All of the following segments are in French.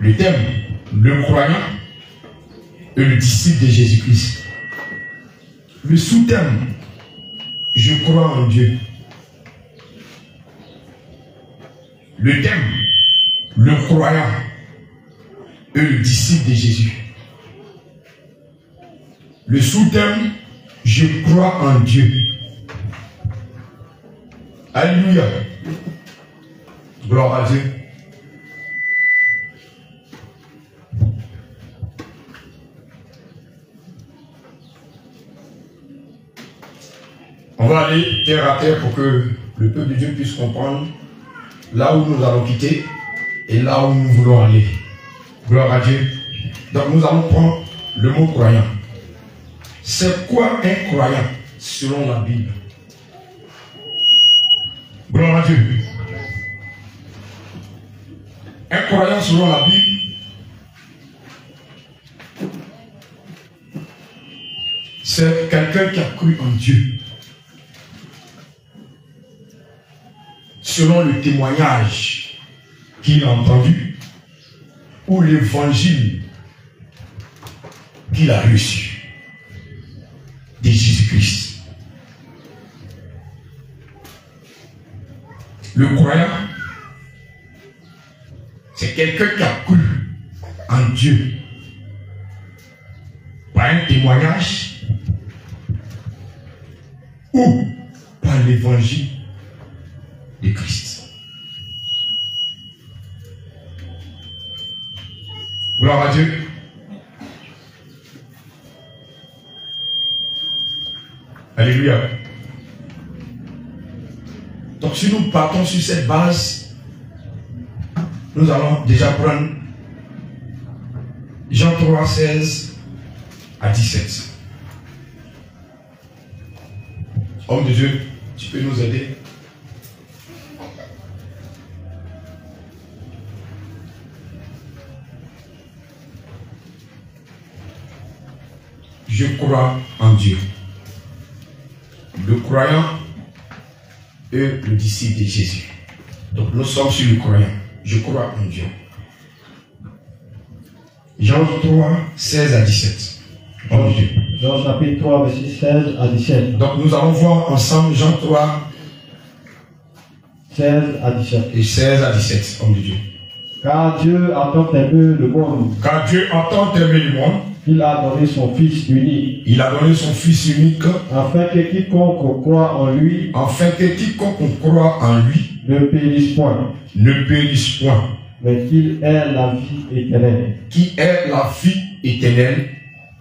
Le thème, le croyant et le disciple de Jésus-Christ. Le sous-thème, je crois en Dieu. Le thème, le croyant et le disciple de Jésus. Le sous-thème, je crois en Dieu. Alléluia. Gloire à Dieu. On va aller terre à terre pour que le peuple de Dieu puisse comprendre là où nous allons quitter et là où nous voulons aller. Gloire à Dieu. Donc nous allons prendre le mot croyant. C'est quoi un croyant selon la Bible? Gloire à Dieu. Un croyant selon la Bible, c'est quelqu'un qui a cru en Dieu. Selon le témoignage qu'il a entendu ou l'évangile qu'il a reçu de Jésus-Christ. Le croyant, c'est quelqu'un qui a cru en Dieu par un témoignage ou par l'évangile de Christ. Gloire à Dieu. Alléluia. Donc si nous partons sur cette base, nous allons déjà prendre Jean 3, 16 à 17. Homme de Dieu, tu peux nous aider? Je crois en Dieu. Le croyant et le disciple de Jésus. Donc nous sommes sur le croyant. Je crois en Dieu. Jean 3, 16 à 17. Jean chapitre 3, verset 16 à 17. Donc nous allons voir ensemble Jean 3, 16 à 17. Et 16 à 17, homme de Dieu. Car Dieu a tant aimé le monde. Car Dieu a tant aimé le monde. Il a donné son Fils unique. Il a donné son Fils unique. Afin que quiconque croit en lui. Afin que quiconque croit en lui. Ne périsse point. Ne périsse point. Mais qu'il ait la vie éternelle. Qui est la vie éternelle.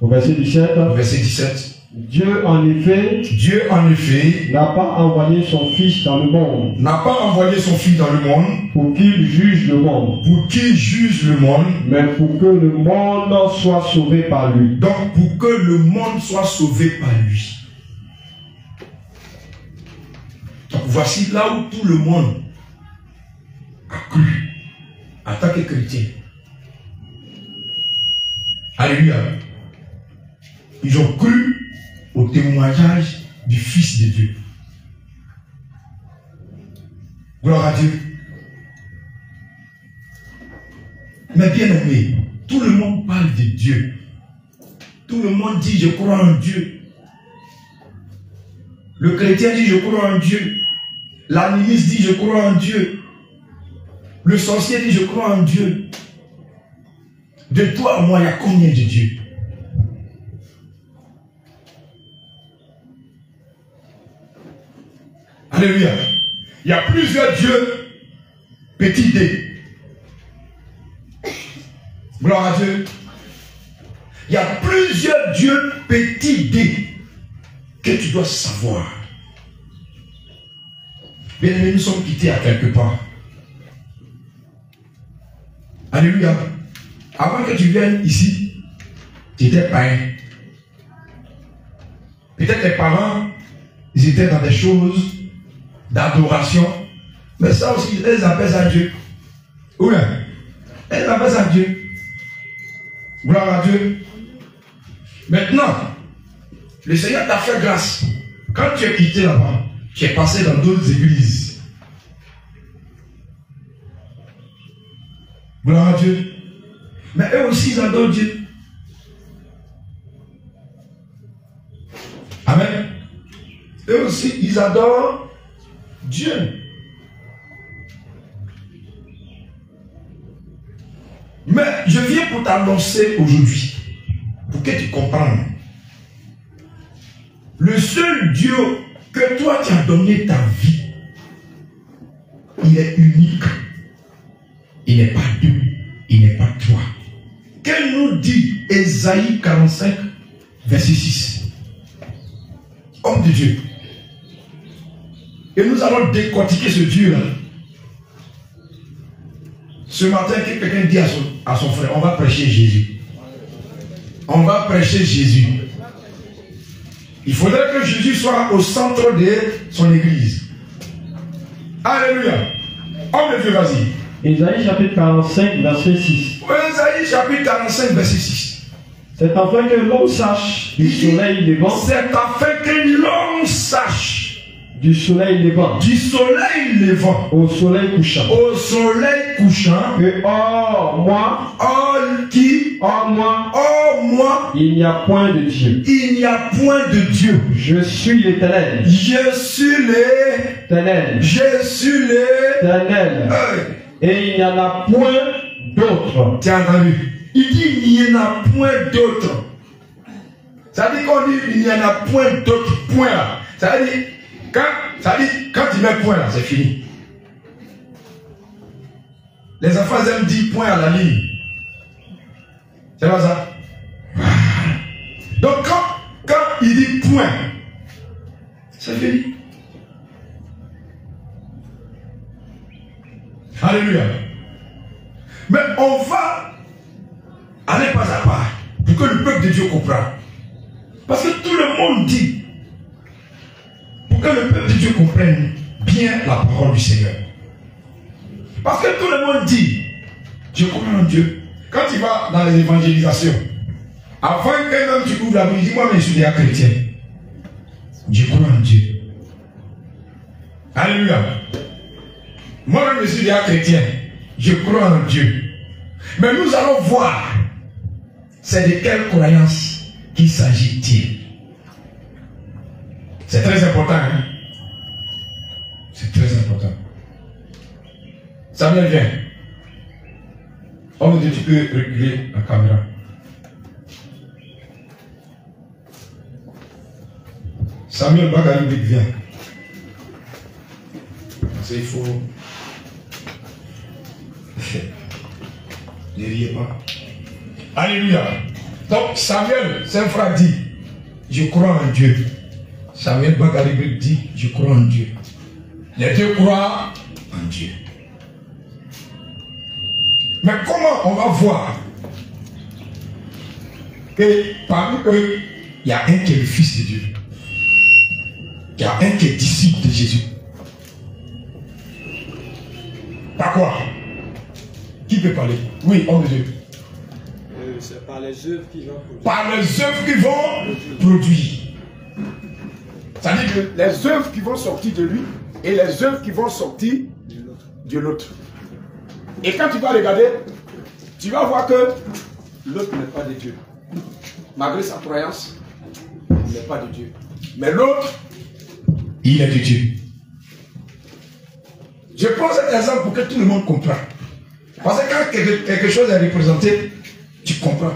Au verset 17. Verset 17. Dieu en effet n'a pas envoyé son Fils dans le monde. N'a pas envoyé son Fils dans le monde. Pour qu'il juge le monde. Pour qu'il juge le monde. Mais pour que le monde soit sauvé par lui. Donc pour que le monde soit sauvé par lui. Donc voici là où tout le monde a cru en tant que chrétien. Alléluia. Ils ont cru au témoignage du Fils de Dieu. Gloire à Dieu. Mais bien aimé, tout le monde parle de Dieu. Tout le monde dit je crois en Dieu. Le chrétien dit je crois en Dieu. L'animiste dit je crois en Dieu. Le sorcier dit je crois en Dieu. De toi à moi, il y a combien de dieux? Alléluia. Il y a plusieurs dieux, petit d. Gloire à Dieu. Il y a plusieurs dieux, petit d, que tu dois savoir. Bien aimés, nous sommes quittés à quelque part. Alléluia. Avant que tu viennes ici, tu étais païen. Peut-être les parents, ils étaient dans des choses d'adoration. Mais ça aussi, elles appellent ça Dieu. Oui, elles appellent ça Dieu. Gloire à Dieu. Maintenant, le Seigneur t'a fait grâce. Quand tu es quitté là-bas, tu es passé dans d'autres églises. Gloire à Dieu. Mais eux aussi, ils adorent Dieu. Amen. Eux aussi, ils adorent Dieu. Mais je viens pour t'annoncer aujourd'hui, pour que tu comprennes. Le seul Dieu que toi tu as donné ta vie, il est unique. Il n'est pas deux, il n'est pas trois. Qu'elle nous dit Ésaïe 45, verset 6. Homme de Dieu. Et nous allons décortiquer ce Dieu-là. Ce matin, quelqu'un dit à son frère, on va prêcher Jésus. On va prêcher Jésus. Il faudrait que Jésus soit au centre de son église. Alléluia. Homme de Dieu, vas-y. Ésaïe chapitre 45, verset 6. Ésaïe chapitre 45, verset 6. C'est afin que l'on sache du soleil levant. C'est afin que l'on sache. Du soleil levant. Du soleil levant. Au soleil couchant. Au soleil couchant. Que hors moi. Hors qui? Hors moi. Hors moi. Il n'y a point de Dieu. Il n'y a point de Dieu. Je suis l'Éternel. Je suis l'Éternel. Je suis l'Éternel. Et il n'y en a point d'autre. Tu as entendu? Il dit il n'y en a point d'autre. Ça dit qu'on dit il n'y en a point d'autre. Point là. Ça dit quand tu mets point là, c'est fini. Les enfants aiment dire point à la ligne. C'est pas ça? Donc quand il dit point, c'est fini. Alléluia. Mais on va aller pas à pas pour que le peuple de Dieu comprenne. Parce que tout le monde dit, pour que le peuple de Dieu comprenne bien la parole du Seigneur. Parce que tout le monde dit, je crois en Dieu. Quand tu vas dans les évangélisations, avant que même tu ouvres la Bible, dis moi, mais je suis déjà chrétien. Je crois en Dieu. Alléluia. Moi-même, je suis déjà chrétien. Je crois en Dieu. Mais nous allons voir, c'est de quelle croyance qu'il s'agit-il. C'est très important, hein? C'est très important. Samuel, viens. Homme de Dieu, tu peux reculer la caméra. Samuel Bagaribik, viens. C'est il faut. Ne riez pas. Alléluia. Donc Samuel, c'est un frère dit, je crois en Dieu. Samuel Bagaribik dit, je crois en Dieu. Les deux croient en Dieu. Mais comment on va voir que parmi eux, il y a un qui est le fils de Dieu. Il y a un qui est disciple de Jésus. Par quoi? Qui peut parler? Oui, homme de Dieu. C'est par les œuvres qui vont produire. Par les œuvres qui vont produire. C'est-à-dire que les œuvres qui vont sortir de lui et les œuvres qui vont sortir de l'autre. Et quand tu vas regarder, tu vas voir que l'autre n'est pas de Dieu. Malgré sa croyance, il n'est pas de Dieu. Mais l'autre, il est de Dieu. Je prends cet exemple pour que tout le monde comprenne. Parce que quand quelque chose est représenté, tu comprends.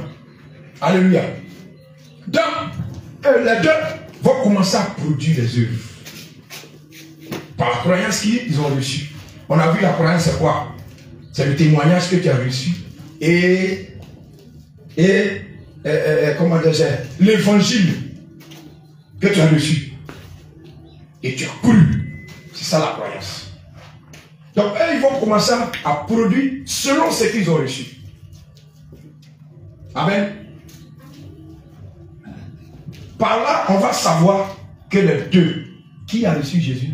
Alléluia. Donc, les deux vont commencer à produire les œuvres. Par la croyance qu'ils ont reçue. On a vu la croyance, c'est quoi? C'est le témoignage que tu as reçu. Et comment dire, l'évangile que tu as reçu. Et tu as cru. C'est ça la croyance. Donc, eux, ils vont commencer à produire selon ce qu'ils ont reçu. Amen. Par là, on va savoir que les deux, qui a reçu Jésus,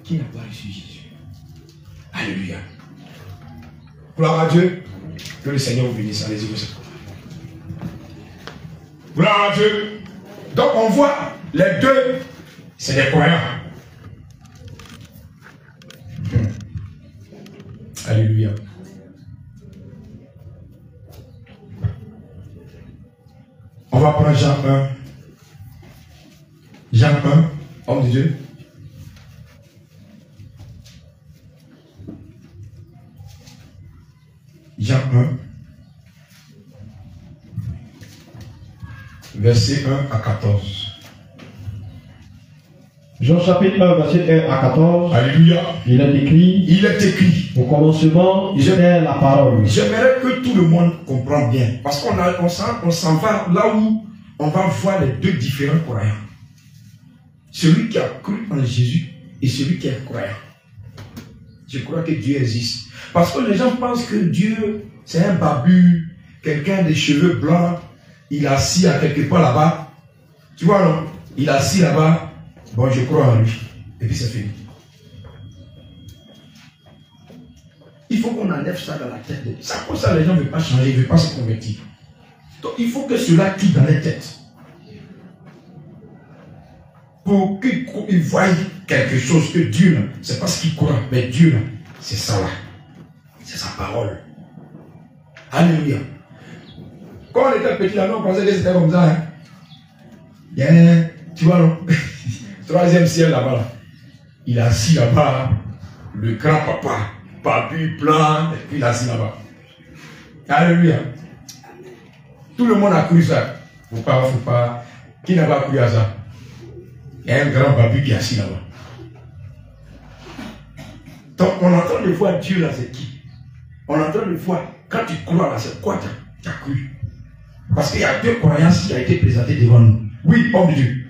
qui n'a pas reçu Jésus. Alléluia. Gloire à Dieu. Que le Seigneur vous bénisse. Allez-y, vous. Gloire à Dieu. Donc, on voit les deux, c'est des croyants. Alléluia. va prendre Jean 1. Jean 1, homme de Dieu. Jean 1, verset 1 à 14. Jean chapitre 1, verset 1 à 14. Alléluia. Il est écrit. Il est écrit. Au commencement, il était la parole. J'aimerais que tout le monde comprenne bien. Parce qu'on s'en va là où on va voir les deux différents croyants. Celui qui a cru en Jésus et celui qui est croyant. Je crois que Dieu existe. Parce que les gens pensent que Dieu, c'est un babu, quelqu'un des cheveux blancs, il est assis à quelque part là-bas. Tu vois, non? Il est assis là-bas. Bon, je crois en lui. Et puis c'est fini. Il faut qu'on enlève ça dans la tête. Ça, pour ça, les gens ne veulent pas changer, ils ne veulent pas se convertir. Donc, il faut que cela quitte dans les têtes. Pour qu'ils voient quelque chose que Dieu, c'est pas ce qu'ils croient, mais Dieu, c'est ça là. C'est sa parole. Alléluia. Quand on était petit là, on pensait que c'était comme ça. Hein? Yeah, tu vois, non? 3e ciel là-bas. Là. Il est assis là-bas. Le grand papa. Papu, plan, et puis il est assis là-bas. Alléluia. Tout le monde a cru ça. Faut pas. Qui n'a pas cru à ça? Il y a un grand papu qui est assis là-bas. Donc on entend le voir Dieu là, c'est qui? On entend le voir. Quand tu crois là, c'est quoi tu as cru? Parce qu'il y a deux croyances qui ont été présentées devant nous. Oui, homme de Dieu.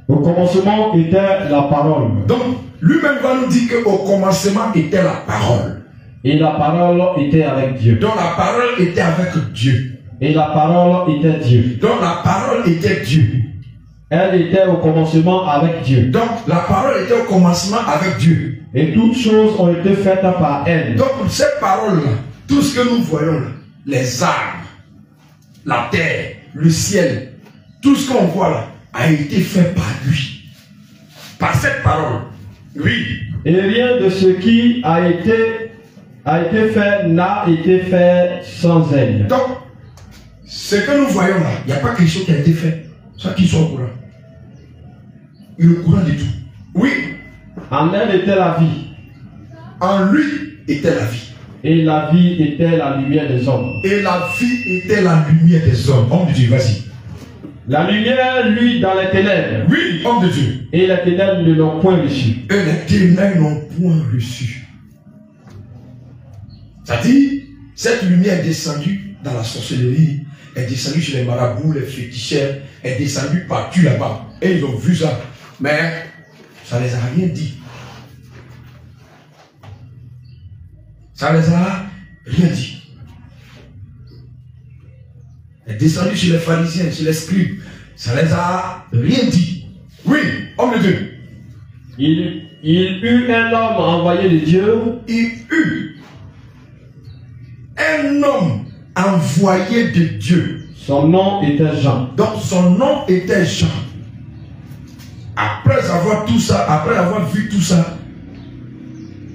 Au commencement était la parole. Donc, lui-même va nous dire qu'au commencement était la parole. Et la parole était avec Dieu. Donc la parole était avec Dieu. Et la parole était Dieu. Donc la parole était Dieu. Elle était au commencement avec Dieu. Donc la parole était au commencement avec Dieu. Et toutes choses ont été faites par elle. Donc cette parole-là, tout ce que nous voyons là, les arbres, la terre, le ciel, tout ce qu'on voit là, a été fait par lui. Par cette parole. Oui. Et rien de ce qui a été fait n'a été fait sans elle. Donc, ce que nous voyons là, il n'y a pas quelque chose qui a été fait. Ça qui sont au courant. Il est au courant de tout. Oui. En elle était la vie. En lui était la vie. Et la vie était la lumière des hommes. Et la vie était la lumière des hommes. Homme de Dieu, vas-y. La lumière, lui, dans les ténèbres. Oui, homme de Dieu. Et les ténèbres ne l'ont point reçu. Et les ténèbres n'ont point reçu. C'est-à-dire, cette lumière est descendue dans la sorcellerie, est descendue chez les marabouts, les féticheurs, est descendue partout là-bas. Et ils ont vu ça. Mais ça ne les a rien dit. Ça ne les a rien dit. Elle est descendue chez les pharisiens, chez les scribes. Ça ne les a rien dit. Oui, homme de Dieu. Il eut un homme envoyé de Dieu. Il eut un homme envoyé de Dieu. Son nom était Jean. Donc son nom était Jean. Après avoir tout ça, après avoir vu tout ça,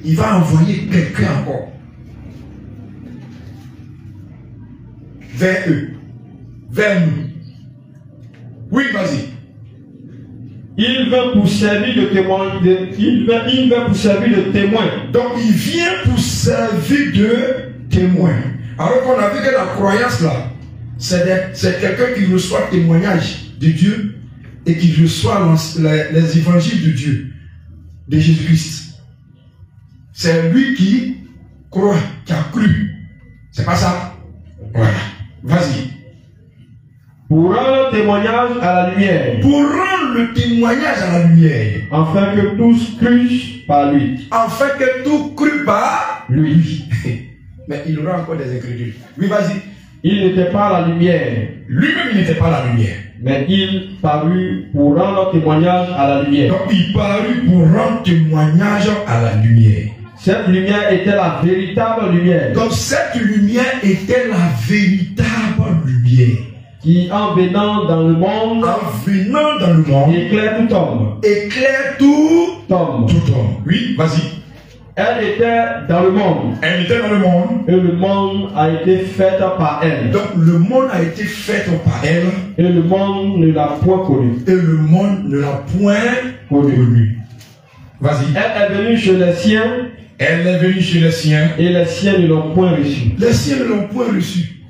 il va envoyer quelqu'un encore vers eux, vers nous. Oui, vas-y. Il vint pour servir de témoin. Il vint pour servir de témoin. Donc il vient pour servir de témoin. Alors qu'on a vu que la croyance là, c'est quelqu'un qui reçoit le témoignage de Dieu et qui reçoit les évangiles de Dieu, de Jésus-Christ. C'est lui qui croit, qui a cru. C'est pas ça? Voilà. Vas-y. Pour rendre témoignage à la lumière. Pour rendre le témoignage à la lumière. Afin que tous cruent par lui. Afin que tout crut par lui. Mais il aura encore des incrédules. Oui, vas-y. Il n'était pas la lumière. Lui-même, il n'était pas la lumière. Mais il parut pour rendre témoignage à la lumière. Donc, il parut pour rendre témoignage à la lumière. Cette lumière était la véritable lumière. Donc, cette lumière était la véritable lumière. Qui, en venant dans le monde, éclaire tout homme. Éclaire tout homme. Tom. Tout homme. Oui, vas-y. Elle était dans le monde. Elle était dans le monde. Et le monde a été fait par elle. Donc le monde a été fait par elle. Et le monde ne l'a point connue. Et le monde ne l'a point connue. Vas-y. Elle est venue chez les siens. Elle est venue chez les siens. Et les siens ne l'ont point reçue. Les siens ne l'ont point reçue.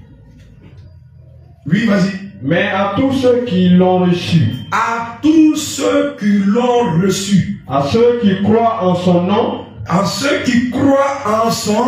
Oui, vas-y. Mais à tous ceux qui l'ont reçu. À tous ceux qui l'ont reçu. À ceux qui croient en son nom. À ceux qui croient en son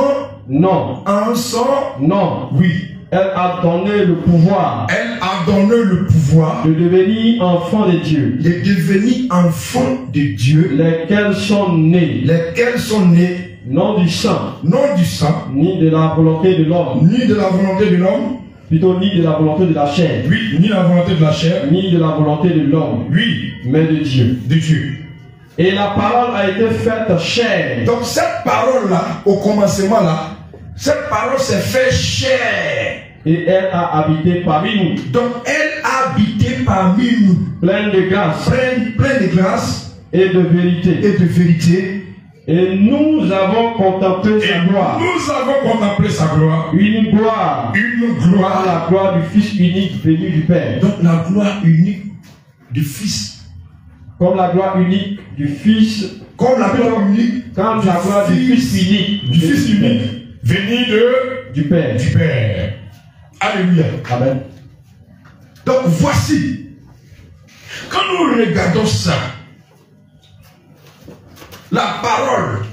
nom. En son nom. Oui. Elle a donné le pouvoir. Elle a donné le pouvoir de devenir enfant de Dieu. De devenir enfant de Dieu. Lesquels sont nés. Lesquels sont nés. Non du sang. Non du sang. Ni de la volonté de l'homme. Ni de la volonté de l'homme. Plutôt ni de la volonté de la chair. Oui, ni la volonté de la chair. Ni de la volonté de l'homme. Oui. Mais de Dieu. De Dieu. Et la parole a été faite chair. Donc cette parole-là, au commencement là, cette parole s'est fait chair. Et elle a habité parmi nous. Donc elle a habité parmi nous. Pleine de grâce. Pleine de grâce. Et de vérité. Et de vérité. Et nous avons contemplé sa gloire. Nous avons contemplé sa gloire. Une gloire. Une gloire. La gloire du Fils unique venu du Père. Donc la gloire unique du Fils. Comme la gloire unique du Fils. Comme la gloire unique. Comme la gloire du Fils unique. Du Fils unique. Venu du Père. Du Père. Alléluia. Amen. Donc voici. Quand nous regardons ça. La parole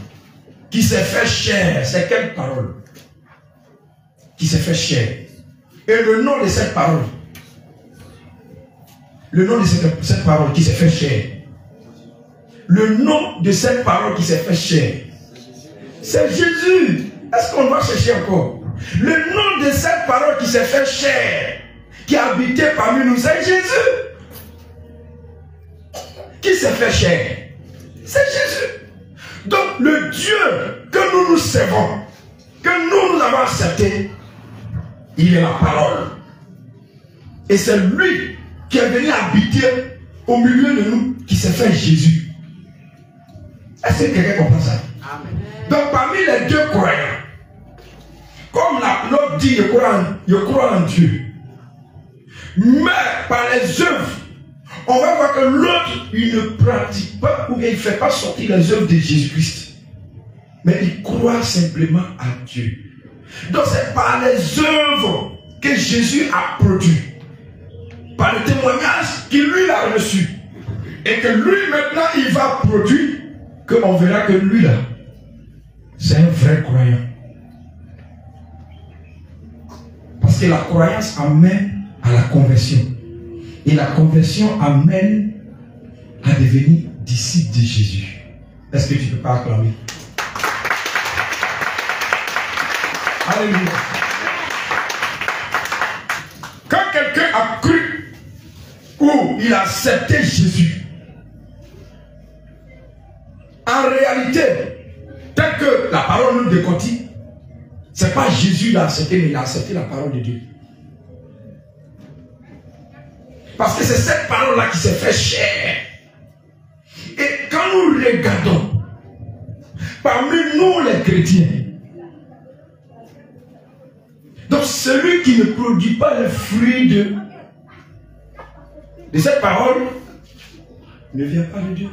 qui s'est fait chair, c'est quelle parole? Qui s'est fait chair. Et le nom de cette parole. Le nom de cette parole qui s'est fait chair. Le nom de cette parole qui s'est fait chair. C'est Jésus. Est-ce qu'on doit chercher encore? Le nom de cette parole qui s'est fait chair, qui a habité parmi nous, c'est Jésus. Qui s'est fait chair? C'est Jésus. Donc le Dieu que nous servons, que nous avons accepté, il est la parole. Et c'est lui qui est venu habiter au milieu de nous, qui s'est fait Jésus. Est-ce que quelqu'un comprend ça? Amen. Donc parmi les deux croyants, comme l'autre dit, je crois en Dieu. Mais par les œuvres, on va voir que l'autre, il ne pratique pas ou bien il ne fait pas sortir les œuvres de Jésus-Christ. Mais il croit simplement à Dieu. Donc c'est par les œuvres que Jésus a produit. Par le témoignage qu'il lui a reçu. Et que lui maintenant il va produire, qu'on verra que lui là, c'est un vrai croyant. Parce que la croyance amène à la conversion. Et la conversion amène à devenir disciple de Jésus. Est-ce que tu peux pas acclamer? Alléluia. Quand quelqu'un a cru ou il a accepté Jésus, en réalité, tel que la parole nous décortique, c'est pas Jésus qui l'a accepté, mais il a accepté la parole de Dieu. Parce que c'est cette parole-là qui s'est fait chair. Et quand nous regardons, parmi nous les chrétiens, donc celui qui ne produit pas le fruit de cette parole ne vient pas de Dieu.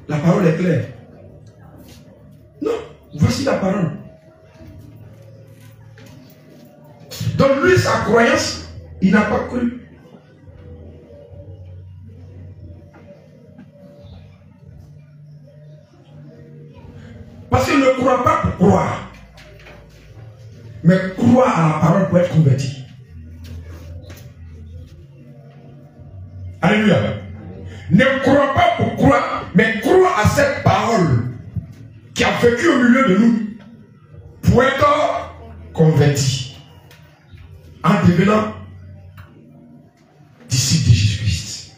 La parole est claire. Non, voici la parole. Donc lui, sa croyance, il n'a pas cru. Parce qu'il ne croit pas pour croire. Mais croire à la parole pour être converti. Alléluia. Ne crois pas pour croire, mais crois à cette parole qui a vécu au milieu de nous pour être converti en devenant disciple de Jésus-Christ.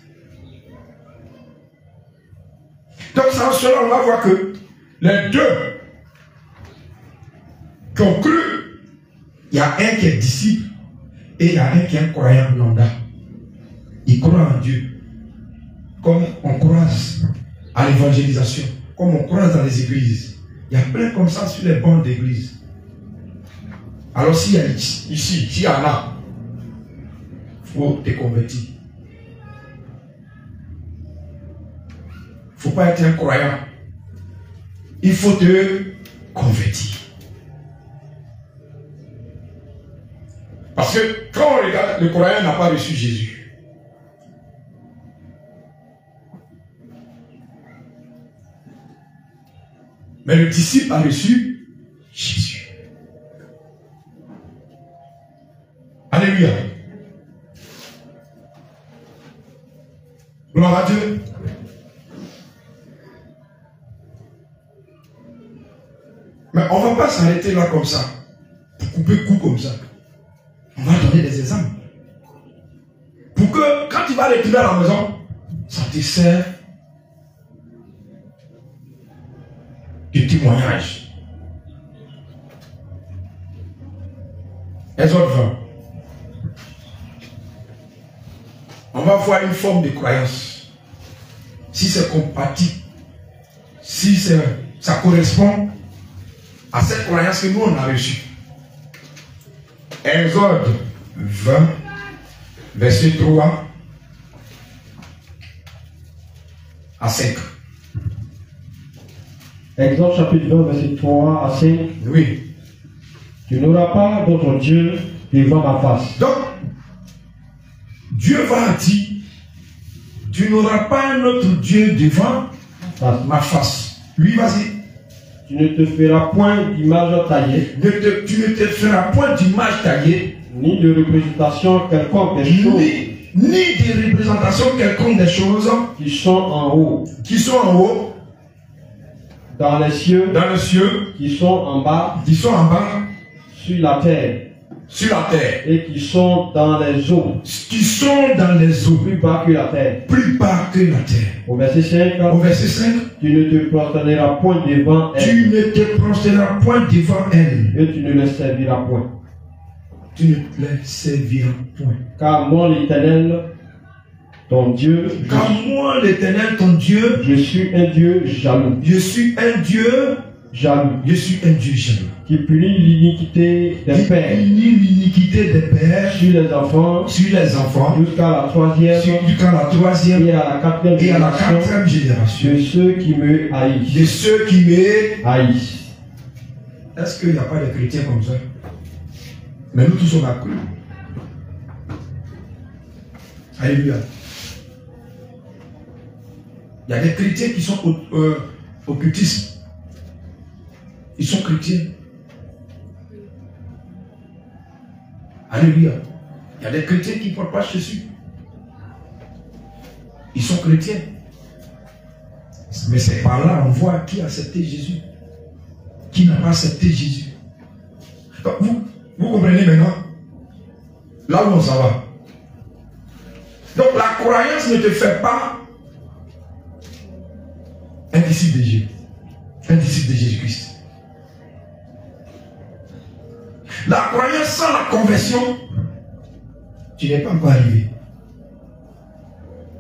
Donc sans cela, on va voir que les deux qui ont cru, il y a un qui est disciple et il y a un qui est un croyant lambda. Il croit en Dieu. comme on croise à l'évangélisation, comme on croise dans les églises. Il y a plein comme ça sur les bancs d'église. Alors s'il y a ici, s'il y en a, il faut te convertir. Il ne faut pas être un croyant. Il faut te convertir. Parce que quand on regarde, le croyant n'a pas reçu Jésus. Mais le disciple a reçu Jésus. Alléluia. Gloire à Dieu. Mais on ne va pas s'arrêter là comme ça. Pour couper coup comme ça. On va donner des exemples. Pour que quand tu vas retourner à la maison, ça te sert de témoignage. Exode 20. On va voir une forme de croyance. Si c'est compatible, si ça correspond à cette croyance que nous on a reçue. Exode 20, verset 3 à 5. Exode chapitre 20, verset 3 à 5. Oui. Tu n'auras pas d'autre Dieu devant ma face. Donc, Dieu va dire, tu n'auras pas un autre Dieu devant ma face. Lui, vas-y. Tu ne te feras point d'image taillée. Tu ne te feras point d'image taillée. Ni de représentation quelconque des choses. Ni de représentation quelconque des choses qui sont en haut. Qui sont en haut. Dans les cieux. Dans les cieux. Qui sont en bas. Qui sont en bas. Sur la terre. Sur la terre. Et qui sont dans les eaux. Qui sont dans les eaux. Plus bas que la terre. Plus bas que la terre. Au verset 5. Au verset 5. Tu ne te prosterneras point devant elle. Tu ne te prosterneras point devant elle. Et tu ne les serviras point. Tu ne les serviras point. Car moi l'Éternel, ton Dieu. Car moi l'Éternel, ton Dieu. Je suis un Dieu jaloux. Je suis un Dieu jaloux. Je suis un Dieu jaloux. Qui punit l'iniquité des pères. Qui punit l'iniquité des pères. Sur les enfants. Sur les enfants. Jusqu'à la troisième. Jusqu'à la troisième. Et à la quatrième génération. De ceux qui me haïssent. De ceux qui me haïssent. Est-ce qu'il n'y a pas de chrétiens comme ça? Mais nous tous on a cru. Alléluia. Il y a des chrétiens qui sont occultistes. Ils sont chrétiens. Alléluia. Il y a des chrétiens qui ne portent pas Jésus. Ils sont chrétiens. Mais c'est par là on voit qui a accepté Jésus. Qui n'a pas accepté Jésus. Donc vous comprenez maintenant? Là où on s'en va. Donc la croyance ne te fait pas un disciple de Dieu. Un disciple de Jésus-Christ. La croyance sans la conversion, tu n'es pas encore arrivé.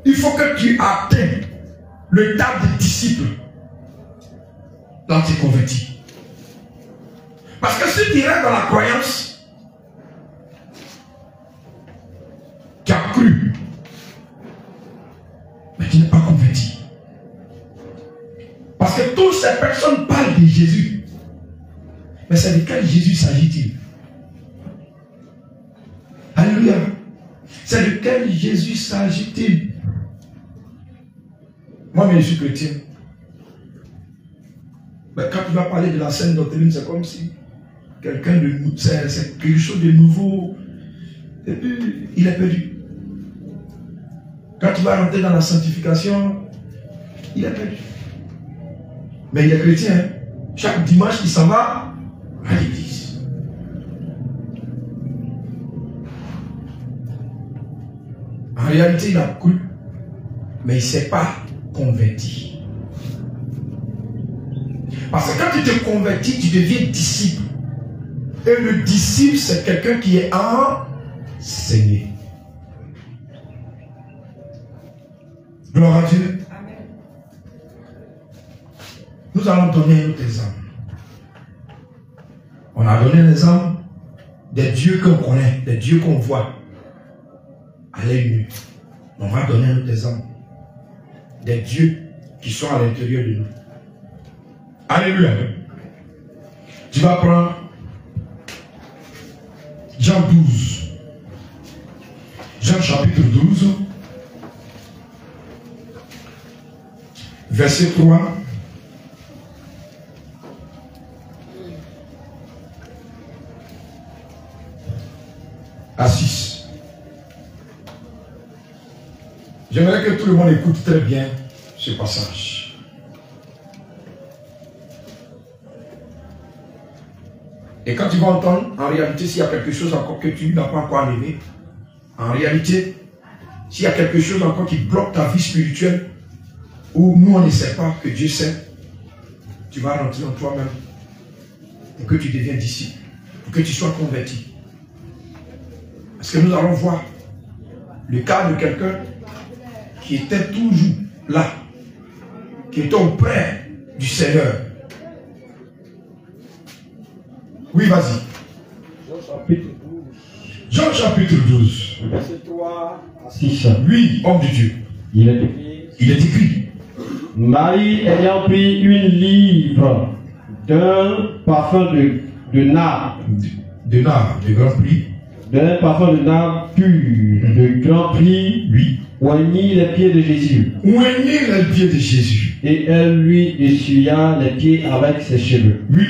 Il faut que tu atteignes le tas de disciples dans tes convertis. Parce que si tu restes dans la croyance, tu as cru, mais tu n'es pas converti. Parce que toutes ces personnes parlent de Jésus. Mais c'est de quel Jésus s'agit-il? Alléluia. C'est de quel Jésus s'agit-il? Moi, je suis chrétien. Mais quand tu vas parler de la sainte doctrine, c'est comme si quelqu'un de nous, c'est quelque chose de nouveau. Et puis, il est perdu. Quand tu vas rentrer dans la sanctification, il est perdu. Mais il est chrétien. Hein? Chaque dimanche, il s'en va à l'église. En réalité, il a cru, mais il ne s'est pas converti. Parce que quand tu te convertis, tu deviens disciple. Et le disciple, c'est quelqu'un qui est enseigné. Gloire à Dieu. Nous allons donner un autre exemple. On a donné l'exemple des dieux qu'on connaît, des dieux qu'on voit à l'œil nu. On va donner un autre exemple. Des dieux qui sont à l'intérieur de nous. Alléluia. Tu vas prendre Jean 12. Jean chapitre 12. Verset 3. À 6. J'aimerais que tout le monde écoute très bien ce passage. Et quand tu vas entendre, en réalité, s'il y a quelque chose encore que tu n'as pas encore enlevé, en réalité, s'il y a quelque chose encore qui bloque ta vie spirituelle, où nous on ne sait pas que Dieu sait, tu vas rentrer en toi-même pour que tu deviennes disciple, pour que tu sois converti. Parce que nous allons voir le cas de quelqu'un qui était toujours là, qui était auprès du Seigneur. Oui, vas-y. Jean chapitre 12. Jean chapitre 12. Verset 3 à 6. Lui, homme de Dieu, Il est écrit. il est écrit. Marie ayant pris une livre d'un parfum de nard, De nard, de grand prix, d'un parfum de nard pur, de grand prix, lui, oignit les pieds de Jésus. oignit les pieds de Jésus. Et elle lui essuya les pieds avec ses cheveux. Oui.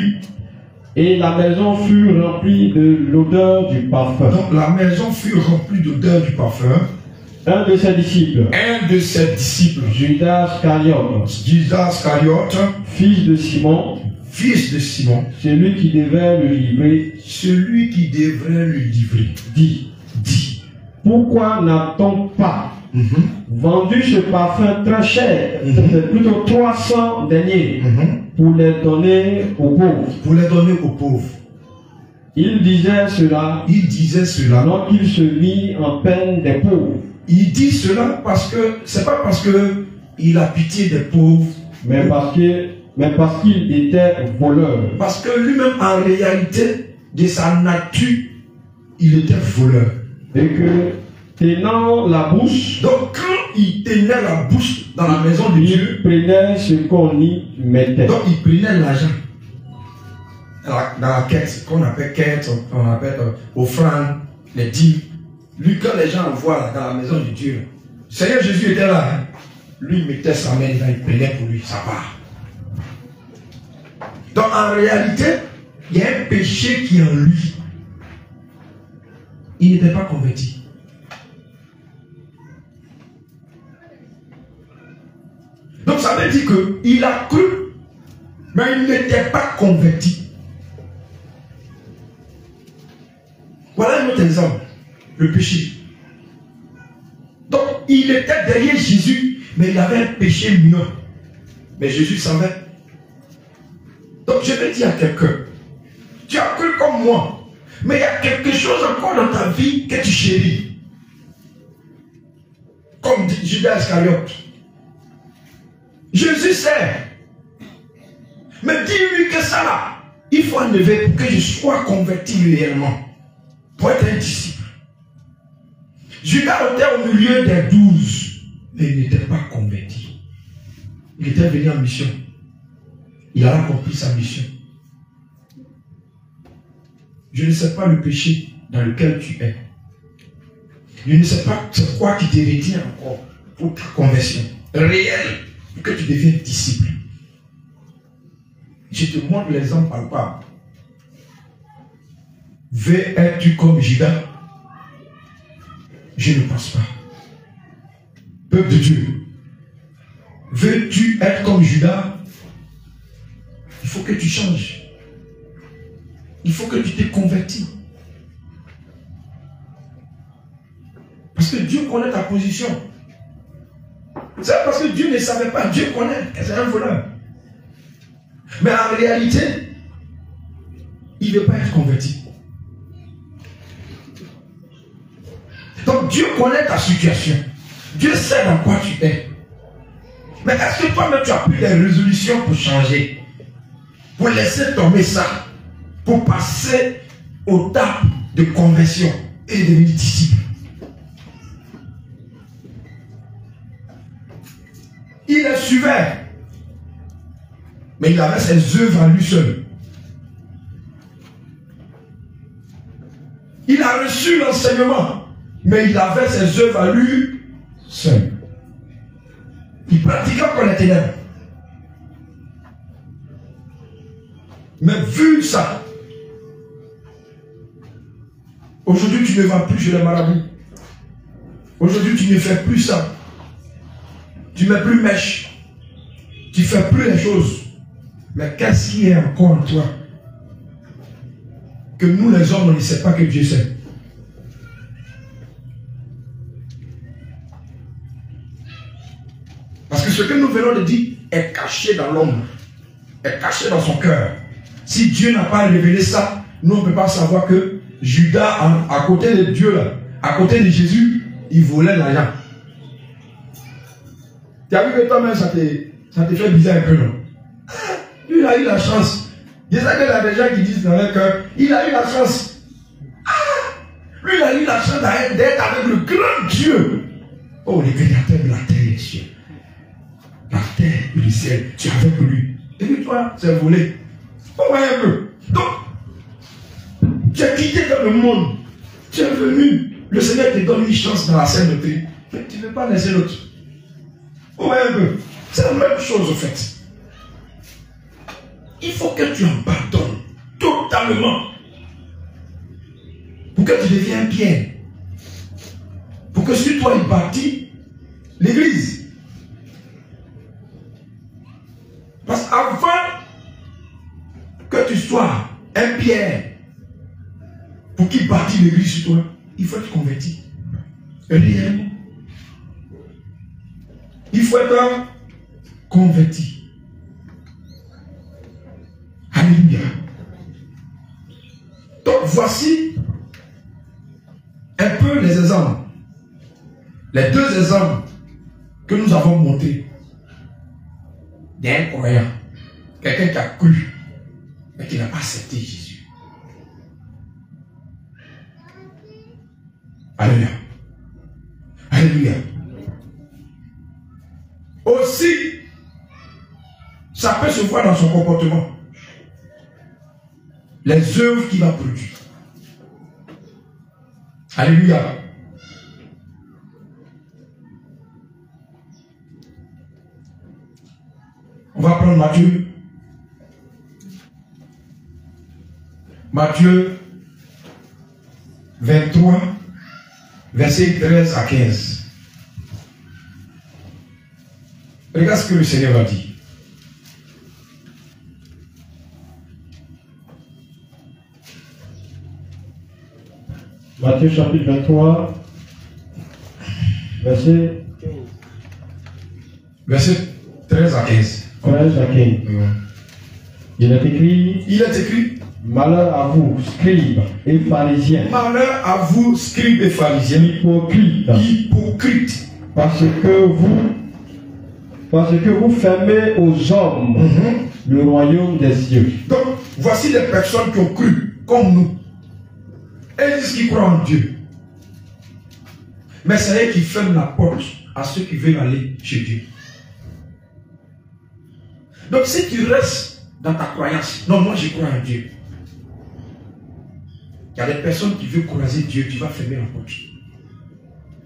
Et la maison fut remplie de l'odeur du parfum. Donc la maison fut remplie d'odeur du parfum. Un de ses disciples, Un de ses disciples, Judas Iscariote, Judas Iscariote, fils de Simon, fils de Simon, celui qui devait le livrer, celui qui devrait le livrer, dit, pourquoi n'a-t-on pas vendu ce parfum très cher, plutôt 300 deniers, pour les donner aux pauvres? Pour les donner aux pauvres. Il disait cela, Il disait cela. alors qu'il se mit en peine des pauvres. Il dit cela parce que, c'est pas parce que il a pitié des pauvres, Mais parce qu'il était voleur. parce que lui-même, en réalité, de sa nature, il était voleur. Et que, tenant la bouche, Donc, quand il tenait la bouche dans la maison de Dieu, il prenait ce qu'on y mettait. donc il prenait l'argent dans la quête, qu'on appelle quête, on appelle offrande, les dîmes. Lui, quand les gens envoient là, dans la maison de Dieu, le Seigneur Jésus était là. Hein. Lui, il mettait sa main là, il prenait pour lui, ça part. Donc, en réalité, il y a un péché qui est en lui. Il n'était pas converti. Donc, ça veut dire qu'il a cru, mais il n'était pas converti. Voilà un autre exemple. Le péché. Donc, il était derrière Jésus, mais il avait un péché mineur. Mais Jésus savait. Donc, je vais dire à quelqu'un, tu as cru comme moi, mais il y a quelque chose encore dans ta vie que tu chéris. Comme dit Judas Iscariote. Jésus sait. Mais dis-lui que ça là, il faut enlever pour que je sois converti réellement. Pour être un disciple. Judas était au milieu des 12, mais il n'était pas converti. Il était venu en mission. Il a accompli sa mission. Je ne sais pas le péché dans lequel tu es. Je ne sais pas c'est quoi qui te retient encore pour ta conversion réelle, pour que tu deviennes disciple. Je te montre l'exemple palpable. Veux-tu comme Judas? Je ne pense pas. Peuple de Dieu, veux-tu être comme Judas? Il faut que tu changes. Il faut que tu te convertis. Parce que Dieu connaît ta position. C'est parce que Dieu ne savait pas. Dieu connaît que c'est un voleur. Mais en réalité, il ne veut pas être converti. Donc Dieu connaît ta situation. Dieu sait dans quoi tu es. Mais est-ce que toi-même tu as pris des résolutions pour changer? Pour laisser tomber ça? Pour passer au étape de conversion et devenir disciple? Il les suivait. Mais il avait ses œuvres à lui seul. Il a reçu l'enseignement, mais il avait ses œuvres à lui seul. Il pratiquait comme les ténèbres. Mais vu ça, aujourd'hui tu ne vas plus chez les marabouts. Aujourd'hui tu ne fais plus ça. Tu ne mets plus mèche. Tu ne fais plus les choses. Mais qu'est-ce qui est encore en toi que nous les hommes on ne sait pas que Dieu sait? Parce que ce que nous venons de dire est caché dans l'homme, est caché dans son cœur. Si Dieu n'a pas révélé ça, nous on ne peut pas savoir que Judas, à côté de Dieu, là, à côté de Jésus, il volait l'argent. Tu as vu que toi-même ça te fait bizarre un peu, non? Lui, il a eu la chance. Je sais qu'il y a des gens qui disent dans leur cœur, il a eu la chance. Lui, il a eu la chance d'être avec le grand Dieu. Oh, le créateur de la terre et des cieux. La terre et le ciel, tu es avec lui. Et puis toi, c'est volé. On voit un peu. Donc, tu as quitté dans le monde. Tu es venu. Le Seigneur te donne une chance dans la sainteté. Mais tu ne veux pas laisser l'autre. On voit un peu. C'est la même chose, au fait. Il faut que tu abandonnes totalement pour que tu deviennes bien. Pour que sur toi il bâtit l'église. Parce qu'avant que tu sois un pierre pour qu'il bâtisse l'église sur toi, il faut être converti. Réellement. Il faut être converti. Alléluia. Donc voici un peu les exemples. Les deux exemples que nous avons montrés d'un croyant. Quelqu'un qui a cru, mais qui n'a pas accepté Jésus. Alléluia. Alléluia. Aussi, ça peut se voir dans son comportement. Les œuvres qu'il a produites. Alléluia. On va prendre Matthieu. Matthieu 23, versets 13 à 15. Regarde ce que le Seigneur a dit. Matthieu chapitre 23, verset 13 à 15. 13 à 15. Il est écrit, malheur à vous, scribes et pharisiens. Malheur à vous, scribes et pharisiens. Hypocrites. Parce que vous fermez aux hommes le royaume des cieux. Donc, voici les personnes qui ont cru, comme nous. Elles disent qu'ils croient en Dieu. Mais c'est eux qui ferment la porte à ceux qui veulent aller chez Dieu. Donc si tu restes dans ta croyance, non, moi je crois en Dieu. Il y a des personnes qui veulent croiser Dieu, tu vas fermer la porte.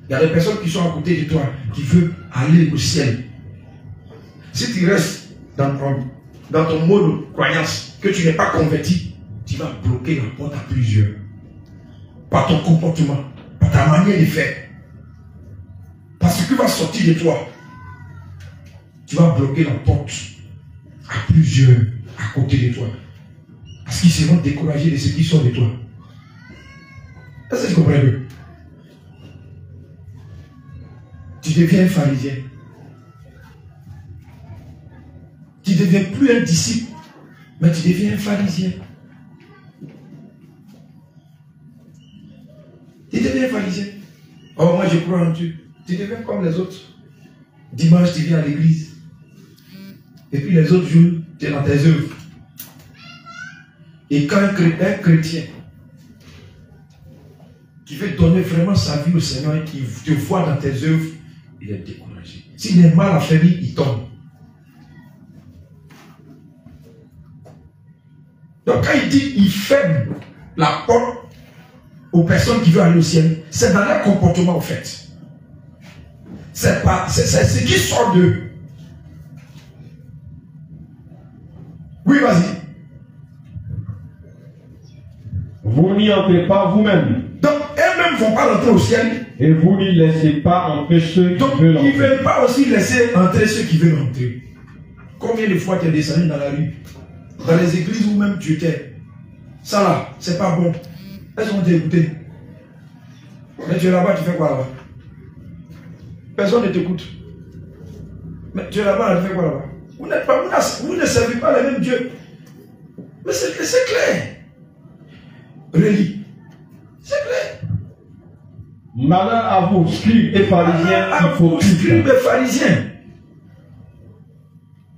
Il y a des personnes qui sont à côté de toi, qui veulent aller au ciel. Si tu restes dans ton mode de croyance, que tu n'es pas converti, tu vas bloquer la porte à plusieurs. Par ton comportement, par ta manière de faire. Parce que ce qui va sortir de toi, tu vas bloquer la porte à plusieurs à côté de toi. Parce qu'ils seront découragés de ce qui sort de toi. Est-ce que tu comprends mieux? Tu deviens un pharisien. Tu ne deviens plus un disciple, mais tu deviens un pharisien. Tu deviens un pharisien. Oh, moi je crois en Dieu. Tu deviens comme les autres. Dimanche, tu viens à l'église. Et puis les autres jours, tu es dans tes œuvres. Et quand un chrétien qui veut donner vraiment sa vie au Seigneur et qui te voit dans tes œuvres, il est découragé. S'il est mal affaibli, il tombe. Donc quand il dit il ferme la porte aux personnes qui veulent aller au ciel, c'est dans leur comportement au fait. C'est ce qui sort d'eux. Oui, vas-y. Vous n'y entrez pas vous-même. Donc, elles-mêmes ne vont pas rentrer au ciel. Et vous n'y laissez pas entrer ceux qui Donc, veulent entrer. ils ne veulent pas aussi laisser entrer ceux qui veulent entrer. Combien de fois tu es descendu dans la rue, dans les églises où même tu étais? Ça là, c'est pas bon. Elles ont été écoutées. Mais tu es là-bas, tu fais quoi là-bas? Personne ne t'écoute. Mais tu es là-bas, tu fais quoi là-bas? Vous ne servez pas le même Dieu. Mais c'est clair. Relis. C'est clair. Malheur à vous, scribes et pharisiens hypocrites.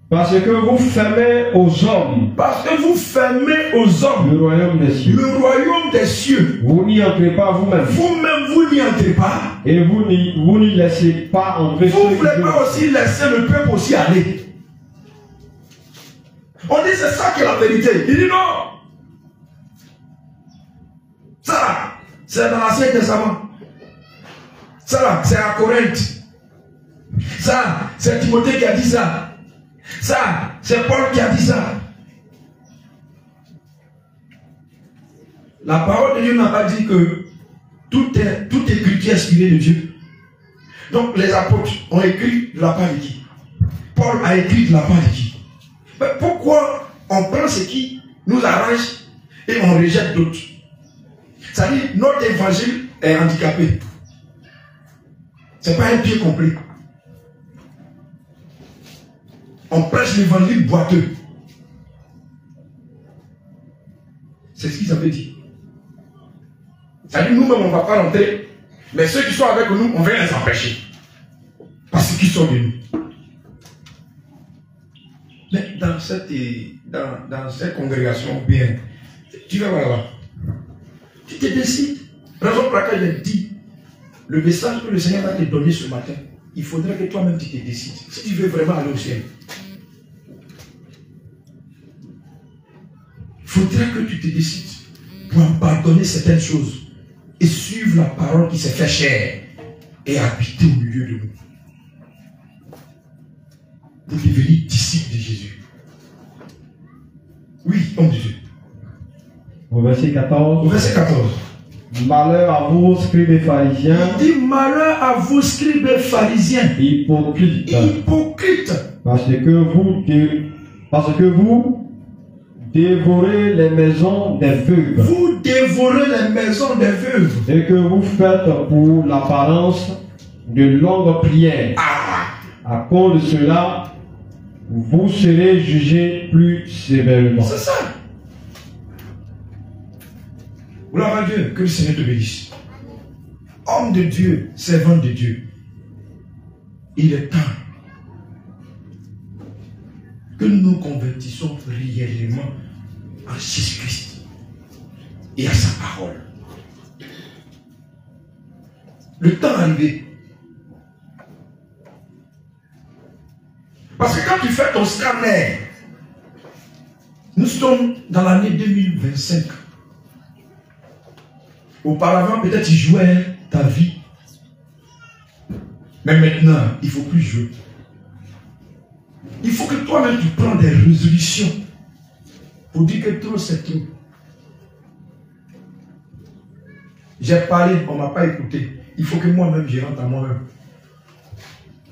Parce que vous fermez aux hommes. Parce que vous fermez aux hommes le royaume des cieux. Le royaume des cieux. Vous n'y entrez pas vous-même. Vous-même, vous n'y entrez pas. Et vous n'y laissez pas entrer ceux qui veulent. Vous ne voulez pas aussi laisser le peuple aussi aller. On dit c'est ça qui est la vérité. Il dit non. Ça, c'est dans l'Ancien Testament. Ça, c'est à Corinthe. Ça, c'est Timothée qui a dit ça. Ça, c'est Paul qui a dit ça. La parole de Dieu n'a pas dit que tout écrit est inspiré de Dieu. Donc les apôtres ont écrit de la part de qui? Paul a écrit de la part de qui? Mais pourquoi on prend ce qui nous arrange et on rejette d'autres? C'est-à-dire notre évangile est handicapé. Ce n'est pas un pied complet. On prêche l'évangile boiteux. C'est ce qu'ils avaient dit. C'est-à-dire nous-mêmes on ne va pas rentrer, mais ceux qui sont avec nous, on va les empêcher. Parce qu'ils sont de nous. Mais dans cette congrégation, bien, tu vas voir là. Tu te décides. Raison pour laquelle j'ai dit, le message que le Seigneur va te donner ce matin, il faudrait que toi-même tu te décides. Si tu veux vraiment aller au ciel, il faudrait que tu te décides pour abandonner certaines choses et suivre la parole qui s'est fait chair et habiter au milieu de nous. Pour devenir disciple de Jésus. Oui, homme de Dieu. Au verset 14. Au verset 14. Malheur à vous, scribes et pharisiens. Il dit malheur à vous, scribes et pharisiens. Hypocrites. Hypocrites. Parce que vous dévorez les maisons des veuves. Vous dévorez les maisons des veuves. Et que vous faites pour l'apparence de longues prières. À cause de cela, vous serez jugés plus sévèrement. C'est ça. Gloire à Dieu, que le Seigneur te bénisse. Homme de Dieu, servant de Dieu, il est temps que nous nous convertissons réellement en Jésus-Christ et à sa parole. Le temps est arrivé. Parce que quand tu fais ton scanner, nous sommes dans l'année 2025. Auparavant, peut-être tu jouais ta vie. Mais maintenant, il ne faut plus jouer. Il faut que toi-même tu prends des résolutions pour dire que trop c'est trop. J'ai parlé, on ne m'a pas écouté. Il faut que moi-même je rentre à moi-même.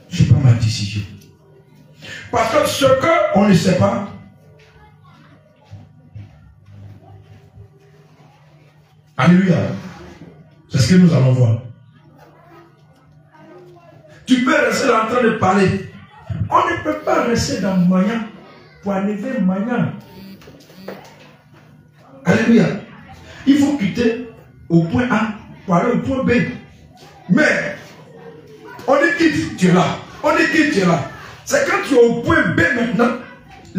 Je prends ma décision. Parce que ce qu'on ne sait pas, alléluia, c'est ce que nous allons voir. Tu peux rester en train de parler. On ne peut pas rester dans Maya pour enlever Maya. Alléluia. Il faut quitter au point A pour aller au point B. Mais on est quitte, tu es là. On est quitte, tu es là. C'est quand tu es au point B maintenant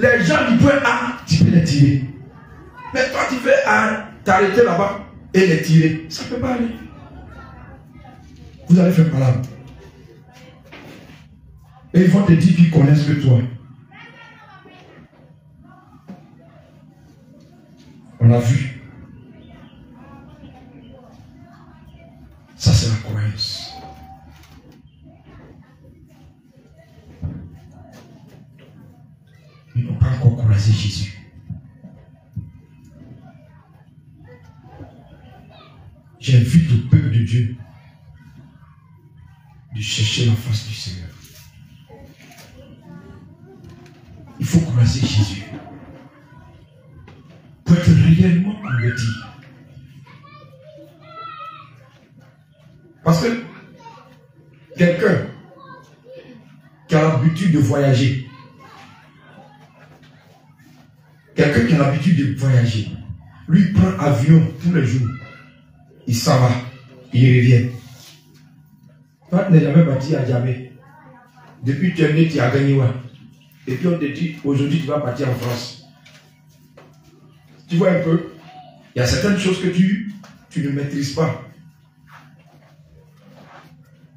les gens du point A, tu peux les tirer. Mais toi, tu fais t'arrêter là-bas et les tirer. Ça ne peut pas aller. Vous allez faire malade. Et ils vont te dire qu'ils connaissent que toi. On a vu. Ça, c'est la croyance. Ils n'ont pas encore croisé Jésus. J'invite le peuple de Dieu de chercher la face du Seigneur. Il faut croiser Jésus pour être réellement converti. Parce que quelqu'un qui a l'habitude de voyager, lui prend avion tous les jours, il s'en va, il revient. Toi, tu n'es jamais parti à Djamé. Depuis que tu es né, tu as gagné. Et puis on te dit, aujourd'hui tu vas partir en France. Tu vois un peu, il y a certaines choses que tu ne maîtrises pas.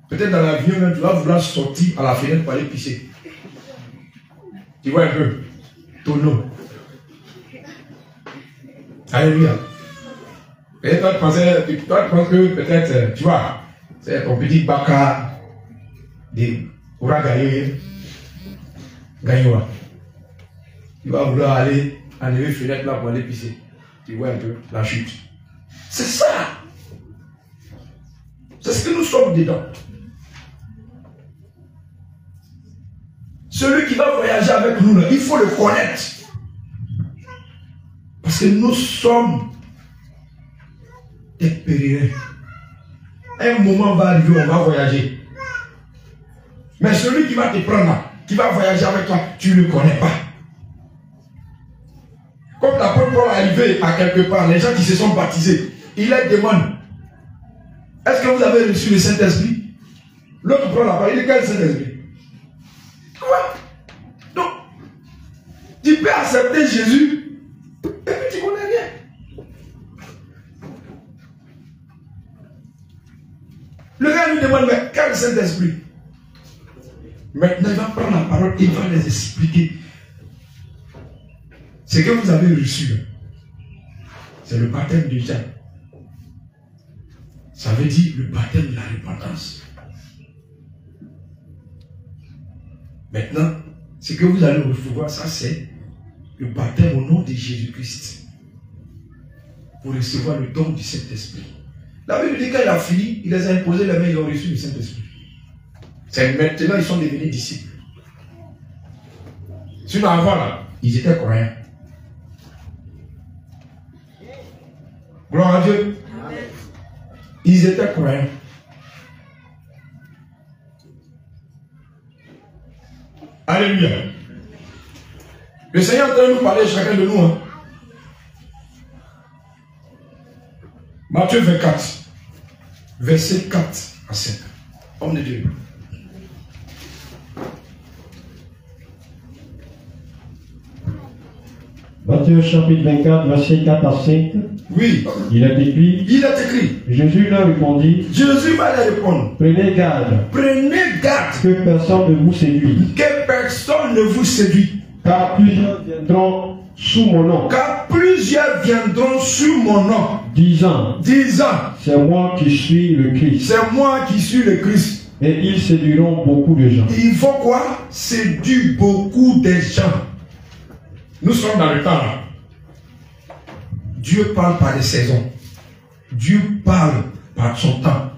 Peut-être dans l'avion, tu vas vouloir sortir à la fenêtre pour aller pisser. Tu vois un peu, tonneau. Alléluia. Et toi, tu penses que peut-être, tu vois, c'est ton petit baka de Ouragaye. Gagnera. Tu vas vouloir aller enlever fenêtre là pour aller pisser. Tu vois un peu la chute. C'est ça. C'est ce que nous sommes dedans. Celui qui va voyager avec nous, là, il faut le connaître. Parce que nous sommes des pèlerins. Un moment va arriver, on va voyager. Mais celui qui va te prendre là, qui va voyager avec toi, tu ne le connais pas. Comme l'apôtre Paul est arrivé à quelque part, les gens qui se sont baptisés, il leur demande, est-ce que vous avez reçu le Saint-Esprit? L'autre prend la parole, il dit, quel Saint-Esprit? Quoi? Donc, tu peux accepter Jésus, et puis tu ne connais rien. Le gars lui demande, mais quel Saint-Esprit? Maintenant, il va prendre la parole et il va les expliquer. Ce que vous avez reçu, c'est le baptême de Jean. Ça veut dire le baptême de la repentance. Maintenant, ce que vous allez recevoir, ça c'est le baptême au nom de Jésus-Christ. Pour recevoir le don du Saint-Esprit. La Bible dit quand il a fini, il les a imposé les mains, ils ont reçu le Saint-Esprit. C'est maintenant ils sont devenus disciples. Sinon avant là, ils étaient croyants. Gloire à Dieu. Amen. Ils étaient croyants. Alléluia. Le Seigneur est en train de nous parler chacun de nous. Hein. Matthieu 24, verset 4 à 5. Homme de Dieu. Matthieu chapitre 24, verset 4 à 5. Oui. Il est écrit. Il est écrit. Jésus leur répondit. Jésus va leur répondre. Prenez garde. Prenez garde. Que personne ne vous séduise. Que personne ne vous séduit. Car plusieurs viendront sous mon nom. Car plusieurs viendront sous mon nom. Disant. C'est moi qui suis le Christ. C'est moi qui suis le Christ. Et ils séduiront beaucoup de gens. Il faut quoi? Séduire beaucoup de gens. Nous sommes dans le temps là. Dieu parle par des saisons. Dieu parle par son temps.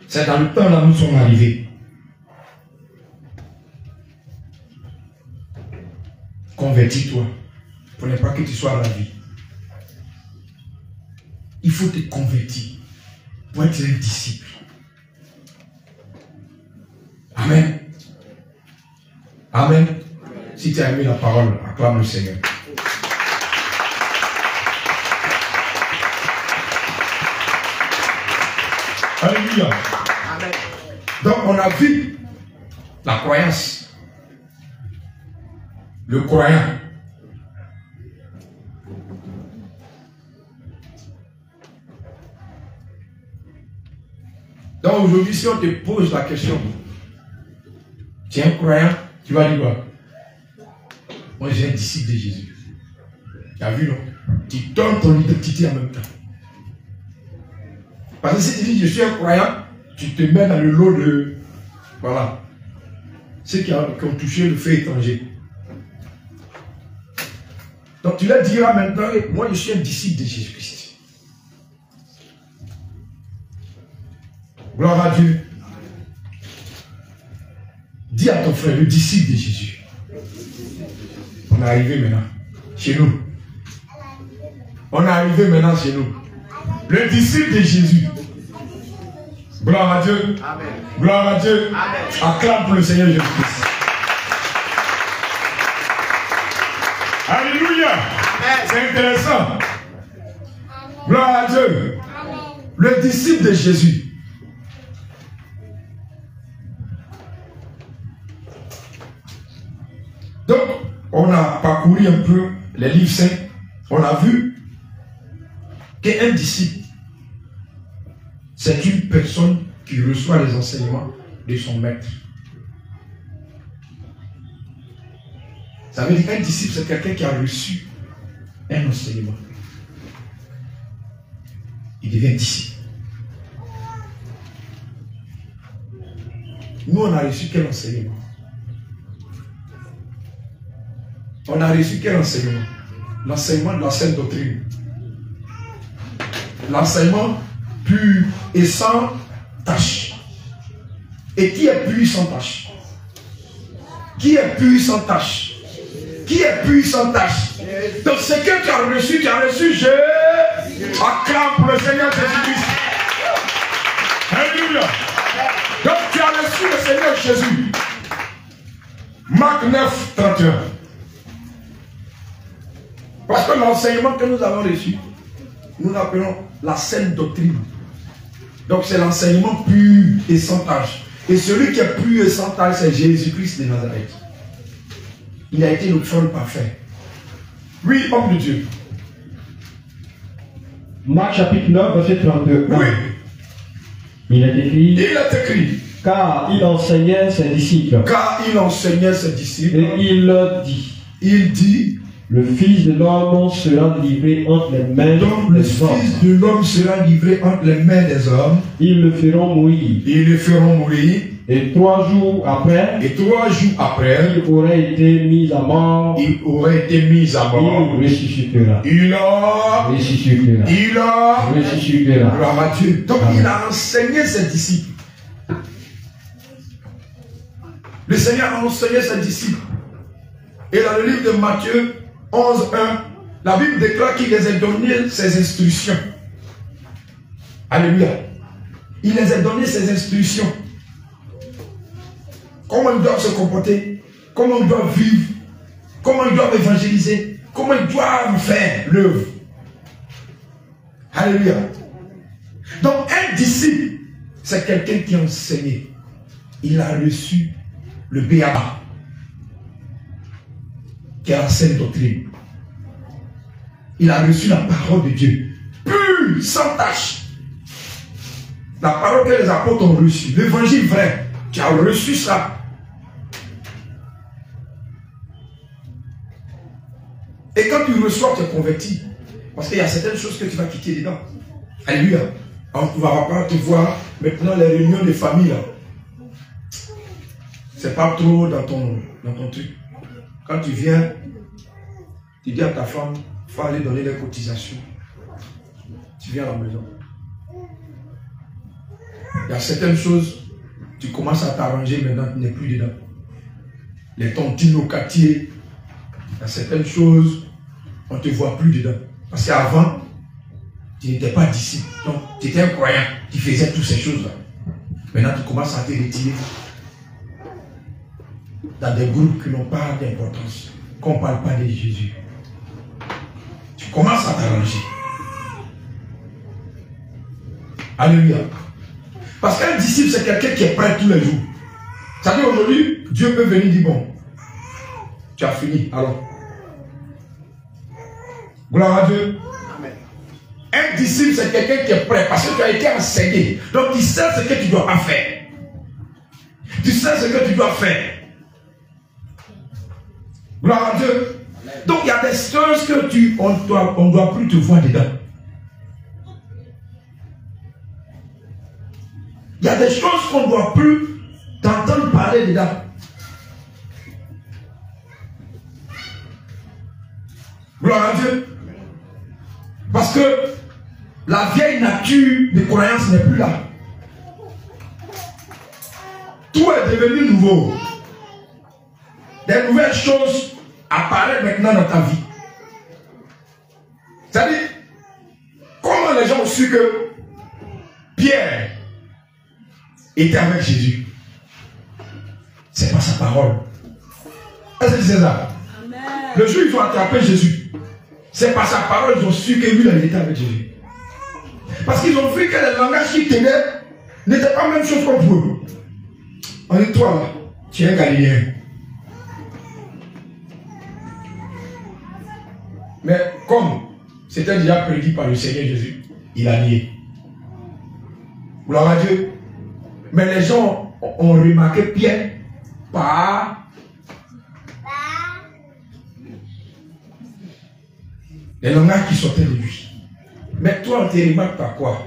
C'est dans le temps là où nous sommes arrivés. Convertis-toi. Pour ne pas que tu sois à la vie. Il faut te convertir pour être un disciple. Amen. Amen. Si tu as aimé la parole, acclame le Seigneur. Alléluia. Amen. Donc on a vu la croyance. Le croyant. Donc aujourd'hui, si on te pose la question, tu es un croyant, tu vas dire quoi? Moi, j'ai un disciple de Jésus. Tu as vu, non? Tu donnes ton identité en même temps. Parce que si tu dis je suis un croyant, tu te mets dans le lot de... Voilà. Ceux qui ont touché le fait étranger. Donc tu leur diras maintenant, moi je suis un disciple de Jésus-Christ. Gloire à Dieu. Dis à ton frère, le disciple de Jésus. On est arrivé maintenant chez nous. On est arrivé maintenant chez nous. Le disciple de Jésus. Gloire à Dieu. Amen. Gloire à Dieu. Amen. Acclame pour le Seigneur Jésus-Christ. Alléluia. C'est intéressant. Gloire à Dieu. Amen. Le disciple de Jésus. Donc, on a parcouru un peu les livres saints. On a vu qu'un disciple, c'est une personne qui reçoit les enseignements de son maître. Ça veut dire qu'un disciple, c'est quelqu'un qui a reçu un enseignement. Il devient disciple. Nous, on a reçu quel enseignement? On a reçu quel enseignement? L'enseignement de la sainte doctrine. L'enseignement pur et sans tache. Et qui est pur sans tache? Qui est pur sans tache? Qui est pur sans tache? Donc ce que tu as reçu, je acclame pour le Seigneur Jésus-Christ. Alléluia. Donc tu as reçu le Seigneur Jésus. Marc 9, 31. Parce que l'enseignement que nous avons reçu, nous l'appelons la sainte doctrine. Donc c'est l'enseignement pur et sans tache. Et celui qui est pur et sans tache, c'est Jésus-Christ de Nazareth. Il a été notre front parfait. Oui, homme de Dieu. Marc chapitre 9, verset 32. Oui. Il est écrit. Il est écrit. Car il enseignait ses disciples. Car il enseignait ses disciples. Et il leur dit. Il dit. Le Fils de l'homme sera livré entre les mains des hommes. Le Fils de l'homme sera livré entre les mains des hommes. Ils le feront mourir. Ils le feront mourir. Et 3 jours après. Il aurait été mis à mort. Il aurait été mis à mort. Il ressuscitera. Il ressuscitera. Gloire à Dieu. Donc il a enseigné ses disciples. Le Seigneur a enseigné ses disciples. Et dans le livre de Matthieu 11, 1, la Bible déclare qu'il les a donné ses instructions. Alléluia. Il les a donné ses instructions. Comment ils doivent se comporter, comment ils doivent vivre, comment ils doivent évangéliser, comment ils doivent faire l'œuvre. Alléluia. Donc un disciple, c'est quelqu'un qui a enseigné. Il a reçu le béaba, qui est la sainte doctrine. Il a reçu la parole de Dieu, pure, sans tache. La parole que les apôtres ont reçue, l'évangile vrai, tu as reçu ça. Et quand tu reçois, tu es converti. Parce qu'il y a certaines choses que tu vas quitter dedans. Alléluia. On ne va pas te voir maintenant les réunions de famille. C'est pas trop dans ton truc. Quand tu viens, tu dis à ta femme, il faut aller donner les cotisations. Tu viens à la maison. Il y a certaines choses, tu commences à t'arranger maintenant, tu n'es plus dedans. Les tontines au quartier, il y a certaines choses, on ne te voit plus dedans. Parce qu'avant, tu n'étais pas disciple. Donc, tu étais un croyant qui faisait toutes ces choses-là. Maintenant, tu commences à te retirer dans des groupes qui n'ont pas d'importance, qu'on ne parle pas de Jésus. Tu commences à t'arranger. Alléluia. Parce qu'un disciple, c'est quelqu'un qui est prêt tous les jours. Ça veut dire aujourd'hui, Dieu peut venir dire, bon, tu as fini, alors. Gloire à Dieu. Amen. Un disciple, c'est quelqu'un qui est prêt parce que tu as été enseigné. Donc, tu sais ce que tu dois pas faire. Tu sais ce que tu dois faire. Gloire à Dieu. Donc, il y a des choses que on doit plus te voir dedans. Il y a des choses qu'on ne doit plus t'entendre parler dedans. Gloire à Dieu. Parce que la vieille nature de croyance n'est plus là. Tout est devenu nouveau. Des nouvelles choses apparaissent maintenant dans ta vie. C'est-à-dire, comment les gens ont su que Pierre était avec Jésus? C'est pas sa parole. Est-ce que c'est ça? Amen. Le jour où ils ont attrapé Jésus, c'est par sa parole qu'ils ont su que lui, il était avec Jésus. Parce qu'ils ont vu que le langage qu'ils tenaient n'était pas la même chose comme pour eux. On dit, toi là, tu es un Galiléen. Mais comme c'était déjà prédit par le Seigneur Jésus, il a nié. Gloire à Dieu. Mais les gens ont remarqué Pierre par les langages qui sortaient de lui. Mais toi, on te remarque par quoi?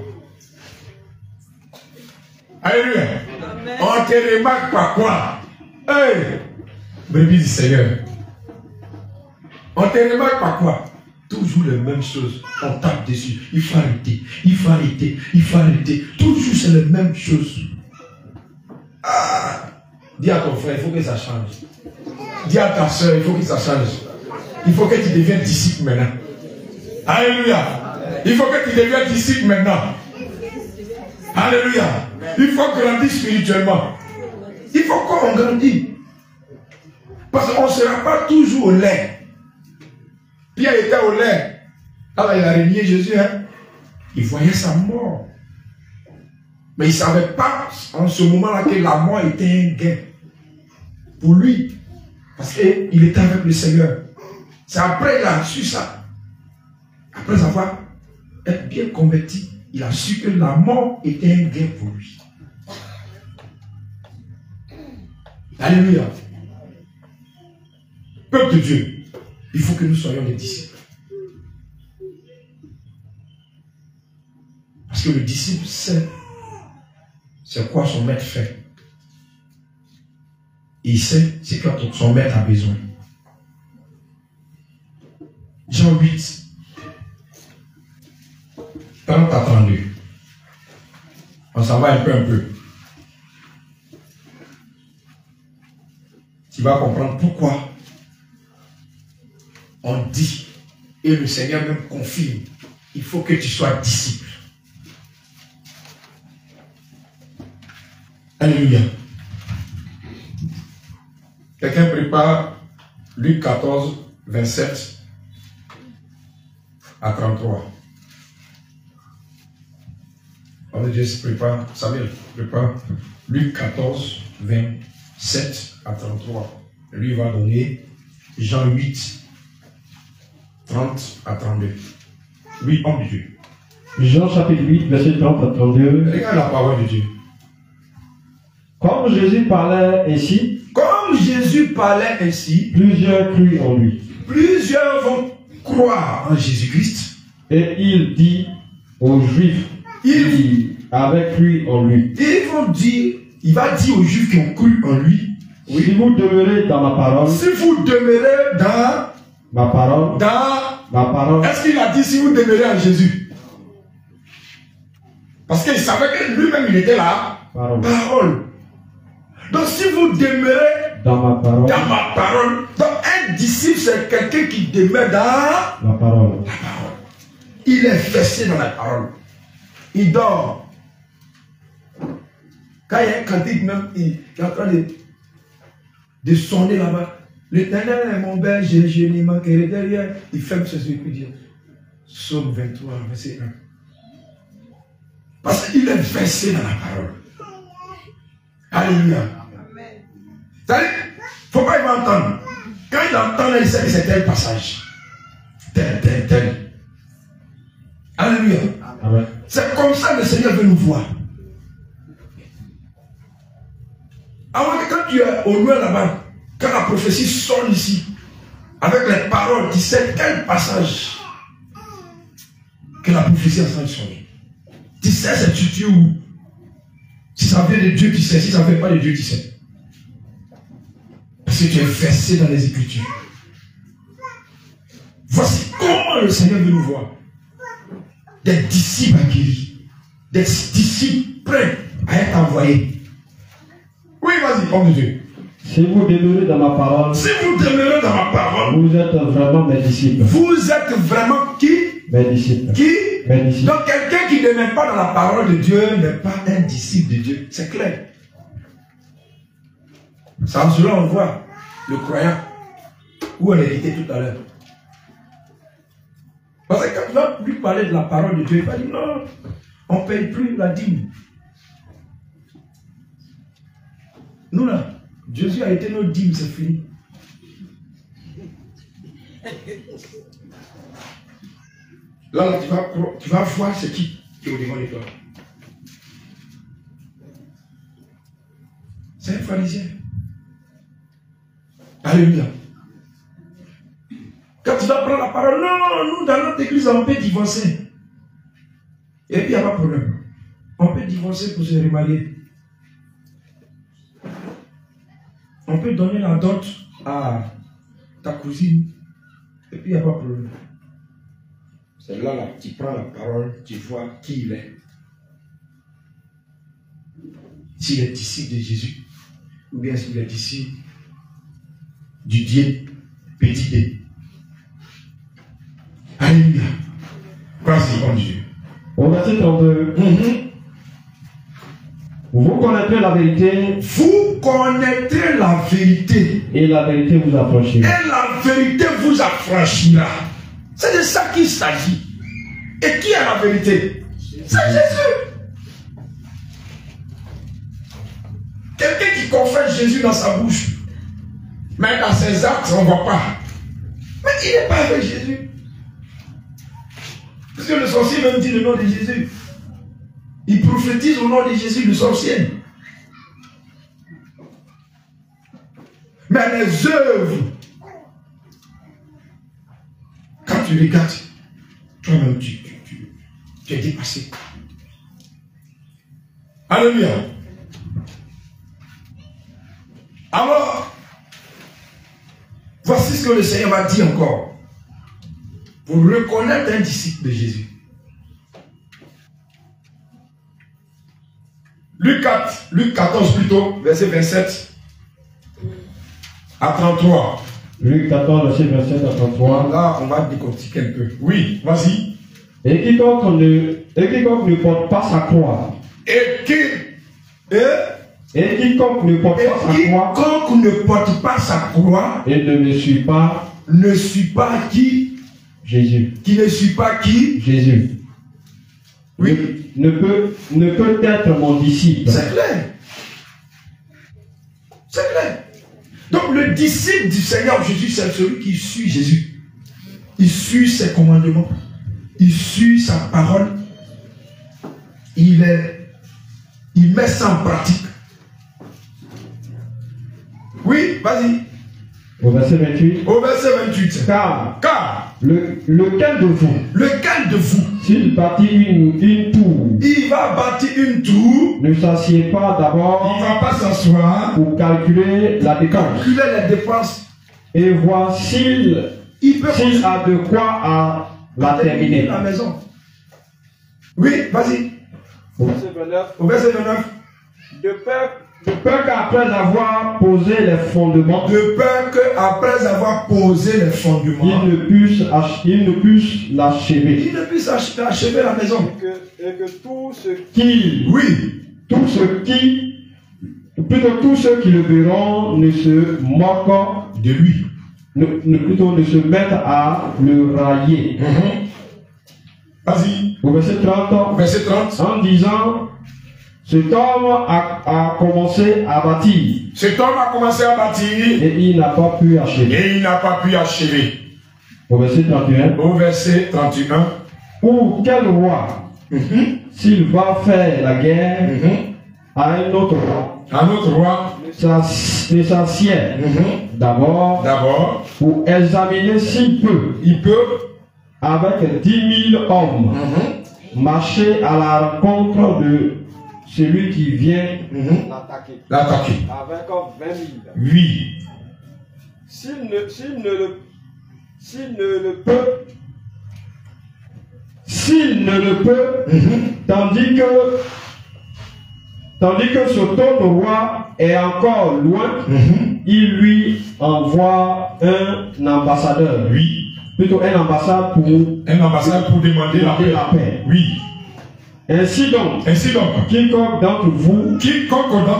Alléluia. On te remarque par quoi? Hey, brebis du Seigneur. On te remarque par quoi? Toujours les mêmes choses. On tape dessus. Il faut arrêter. Il faut arrêter. Il faut arrêter. Toujours c'est les mêmes choses. Ah. Dis à ton frère, il faut que ça change. Dis à ta soeur, il faut que ça change. Il faut que tu deviennes disciple maintenant. Alléluia. Il faut que tu deviennes disciple maintenant. Alléluia. Il faut grandir spirituellement. Il faut qu'on grandisse. Parce qu'on ne sera pas toujours au lait. Pierre était au lait. Alors il a renié Jésus. Hein? Il voyait sa mort. Mais il ne savait pas en ce moment-là que la mort était un gain. Pour lui. Parce qu'il était avec le Seigneur. C'est après qu'il a su ça. Après avoir été bien converti, il a su que la mort était un gain pour lui. Alléluia. Peuple de Dieu, il faut que nous soyons des disciples. Parce que le disciple sait c'est quoi son maître fait. Il sait ce que son maître a besoin. Jean 8, 30 à 32. On s'en va un peu. Tu vas comprendre pourquoi on dit, et le Seigneur même confirme, il faut que tu sois disciple. Alléluia. Quelqu'un prépare Luc 14, 27 à 33. On Dieu se prépare, Samuel prépare Luc 14, 27 à 33. Lui va donner Jean 8, 30 à 32. Oui, homme de Dieu. Jean chapitre 8, verset 30 à 32. Regarde la parole de Dieu. Comme Jésus parlait ainsi, plusieurs crurent en lui. Plusieurs vont croire en Jésus-Christ. Et il dit aux Juifs qui avaient cru en lui. Il va dire aux Juifs qui ont cru en lui. Oui. Si vous demeurez dans ma parole. Si vous demeurez dans ma parole. Est-ce qu'il a dit si vous demeurez en Jésus? Parce qu'il savait que lui-même il était là. Parole. Donc si vous demeurez dans ma parole, donc un disciple c'est quelqu'un qui demeure dans la parole. Il est fessé dans la parole. Il dort. Quand il y a un cantique même, il est en train de sonner là-bas. L'Éternel est mon berger, je n'y manquerai de rien. Il ferme ses yeux et dit Psaume 23, verset 1. Parce qu'il est versé dans la parole. Alléluia. C'est-à-dire, il ne faut pas y entendre. Quand il entend, il sait que c'est tel passage. Tel. Alléluia. Amen. C'est comme ça que le Seigneur veut nous voir. Avant que quand tu es au loin là-bas, quand la prophétie sonne ici, avec les paroles, tu sais quel passage que la prophétie est en train de sonner. Tu sais c'est Dieu où. Si ça vient de Dieu, tu sais. Si ça ne vient pas de Dieu, tu sais. Parce que tu es versé dans les Écritures. Voici comment le Seigneur veut nous voir. Des disciples acquéris. Des disciples prêts à être envoyés. Oui, vas-y, homme de Dieu. Si vous demeurez dans ma parole, Si vous demeurez dans ma parole, vous êtes vraiment mes disciples. vous êtes vraiment qui? Mes disciples. Qui? Mes disciples. Donc quelqu'un qui ne met pas dans la parole de Dieu n'est pas un disciple de Dieu. C'est clair. Ça, en cela, on voit le croyant où on était tout à l'heure. Parce que quand tu vas lui parler de la parole de Dieu, il va dire non, on ne paye plus la dîme. Nous là, Jésus a été notre dîme, c'est fini. Là, tu vas voir ce qui est au devant de toi. C'est un pharisien. Alléluia. Quand tu vas prendre la parole, non, nous dans notre église, on peut divorcer. Et puis il n'y a pas de problème. On peut divorcer pour se remarier. On peut donner la dot à ta cousine. Et puis il n'y a pas de problème. C'est là, tu prends la parole, tu vois qui il est. S'il est disciple de Jésus, ou bien s'il est disciple du Dieu petit D. Alléluia. Vas-y, mon Dieu. Au verset 32. Vous connaîtrez la vérité. Vous connaîtrez la vérité. Et la vérité vous affranchira. Et la vérité vous affranchira. C'est de ça qu'il s'agit. Et qui a la vérité? C'est Jésus. Quelqu'un qui confesse Jésus dans sa bouche, mais dans ses actes, on ne voit pas. Mais il n'est pas avec Jésus. Parce que le sorcier même dit le nom de Jésus. Il prophétise au nom de Jésus, le sorcier. Mais les œuvres, quand tu regardes, toi-même, tu es dépassé. Alléluia. Alors, voici ce que le Seigneur va dire encore. Pour reconnaître un disciple de Jésus. Luc 14 plutôt, verset 27 à 33. Luc 14, verset 27 à 33. Là, on va décortiquer un peu. Oui, vas-y. Et quiconque ne porte pas sa croix. Et quiconque ne porte pas sa croix. Quiconque ne porte pas sa croix. Et ne me suit pas. Ne suit pas qui? Jésus. Qui ne suit pas qui? Jésus. Oui. Ne peut être mon disciple. C'est clair. C'est clair. Donc le disciple du Seigneur Jésus, c'est celui qui suit Jésus. Il suit ses commandements. Il suit sa parole. Il met ça en pratique. Oui, vas-y. Au verset 28. Au verset 28. Car lequel de vous, s'il bâtit une tour, il va bâtir une tour, ne s'assied pas d'abord, il ne va pas s'asseoir pour calculer la dépense, les dépenses, et voir s'il a de quoi à la terminer. La maison. Oui, vas-y. Au verset 29. Au verset 29. De peur qu'après avoir posé les fondements, il ne puisse l'achever. Il ne puisse achever la maison. Et que tout ce tous ceux qui le verront ne se moquent de lui. Plutôt ne se mettent à le railler. Vas-y. Au verset 30. Verset 30. En disant, cet homme a commencé à bâtir. Cet homme a commencé à bâtir. Et il n'a pas pu achever. Au verset 31. Au verset 31. Ou quel roi, s'il va faire la guerre à un autre roi, ne s'assied d'abord pour examiner s'il peut, avec 10 000 hommes, marcher à la rencontre de celui qui vient l'attaquer. Avec 20 000. Oui. S'il ne le peut, tandis que ce autre roi est encore loin, il lui envoie un ambassadeur. Oui. Plutôt un ambassadeur pour demander la paix. Oui. Ainsi donc, quiconque d'entre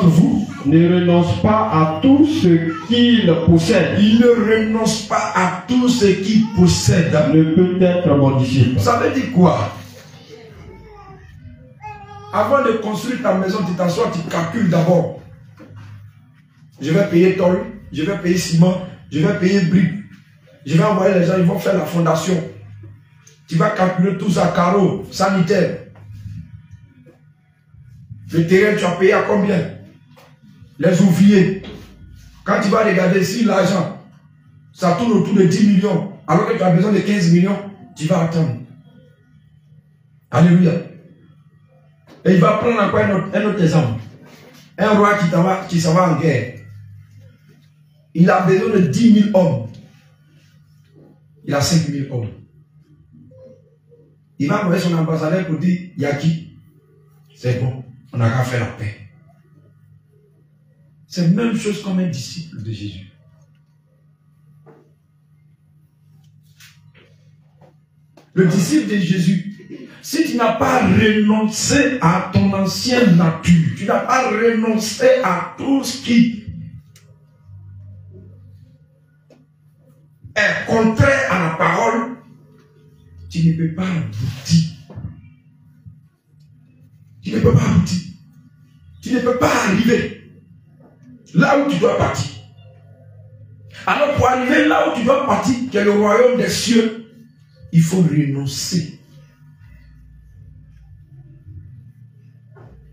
vous ne renonce pas à tout ce qu'il possède. Il ne renonce pas à tout ce qu'il possède. Ne peut être mon disciple. Ça veut dire quoi? Avant de construire ta maison, tu t'assois, tu calcules d'abord. Je vais payer tôle, je vais payer ciment, je vais payer briques. Je vais envoyer les gens, ils vont faire la fondation. Tu vas calculer tout ça, carreaux, sanitaire. Le terrain, tu as payé à combien? Les ouvriers. Quand tu vas regarder si l'argent, ça tourne autour de 10 millions, alors que tu as besoin de 15 millions, tu vas attendre. Alléluia. Et il va prendre encore un autre exemple. Un roi qui s'en va en guerre. Il a besoin de 10 000 hommes. Il a 5 000 hommes. Il va envoyer son ambassadeur pour dire, il y a qui? C'est bon, on n'a qu'à faire la paix. C'est la même chose comme un disciple de Jésus. Le disciple de Jésus, si tu n'as pas renoncé à ton ancienne nature, tu n'as pas renoncé à tout ce qui est contraire à la parole, tu ne peux pas aboutir. Tu ne peux pas aboutir. Tu ne peux pas arriver là où tu dois partir. Alors pour arriver là où tu dois partir, qui est le royaume des cieux, il faut renoncer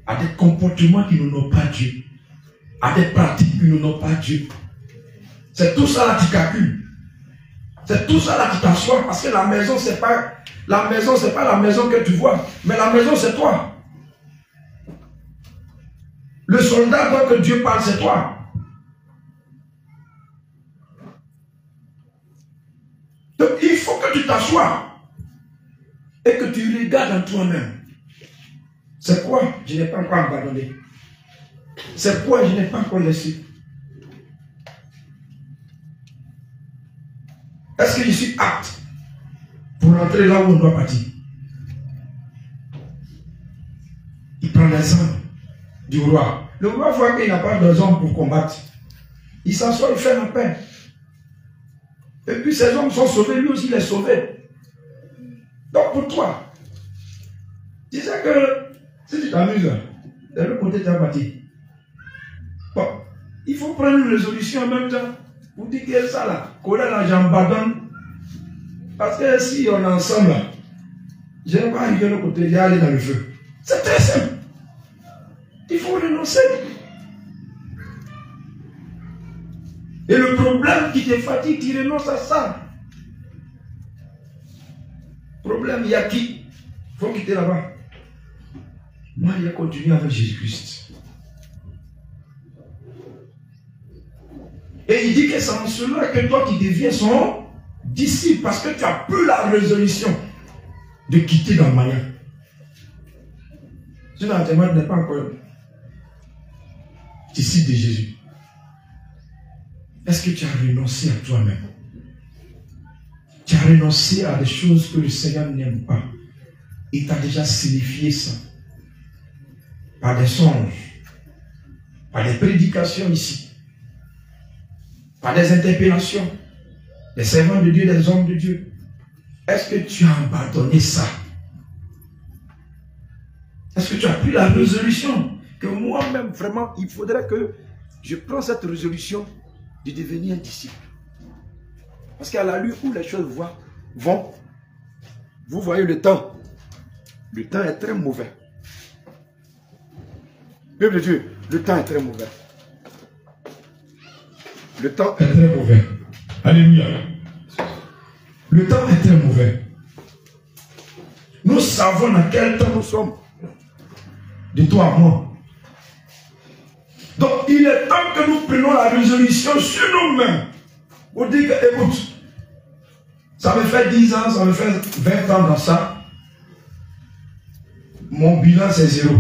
à des comportements qui n'ont pas Dieu, à des pratiques qui n'ont pas Dieu. C'est tout ça là qui calcule. C'est tout ça là qui t'assoit, parce que la maison, c'est pas la maison que tu vois, mais la maison, c'est toi. Le soldat dont que Dieu parle, c'est toi. Donc, il faut que tu t'assoies et que tu regardes en toi-même. C'est quoi je n'ai pas encore abandonné? C'est quoi je n'ai pas encore laissé? Est-ce que je suis apte pour rentrer là où on doit partir? Il prend l'exemple du roi. Le roi voit qu'il n'a pas besoin pour combattre. Il s'assoit, il fait la paix. Et puis ces hommes sont sauvés, lui aussi il est sauvé. Donc pour toi, tu sais que si tu t'amuses, de l'autre côté tu as bâti. Bon, il faut prendre une résolution en même temps. Vous dites que ça là, qu'on a la j'abandonne. Parce que si on est ensemble là, je ne vais pas arriver de l'autre côté, je vais aller dans le feu. C'est très simple. Il faut renoncer. Et le problème qui te fatigue, tu renonces à ça. Problème, il y a qui? Il faut quitter là-bas. Moi, il a continué avec Jésus-Christ. Et il dit que c'est en cela que toi qui deviens son disciple, parce que tu as plus la résolution de quitter dans le manière. Sinon, la témoin n'est pas encore disciple de Jésus. Est-ce que tu as renoncé à toi-même? Tu as renoncé à des choses que le Seigneur n'aime pas. Il t'a déjà signifié ça. Par des songes, par des prédications ici, par des interpellations, des servants de Dieu, des hommes de Dieu. Est-ce que tu as abandonné ça? Est-ce que tu as pris la résolution que moi-même, vraiment, il faudrait que je prenne cette résolution de devenir un disciple? Parce qu'à la lueur où les choses vont, vous voyez le temps. Le temps est très mauvais. Peuple de Dieu, le temps est très mauvais. Le temps est très mauvais. Alléluia. Le temps est très mauvais. Nous savons dans quel temps nous sommes. De toi à moi. Donc il est temps que nous prenions la résolution sur nous-mêmes. Pour dire que, écoute, ça me fait 10 ans, ça me fait 20 ans dans ça. Mon bilan c'est 0.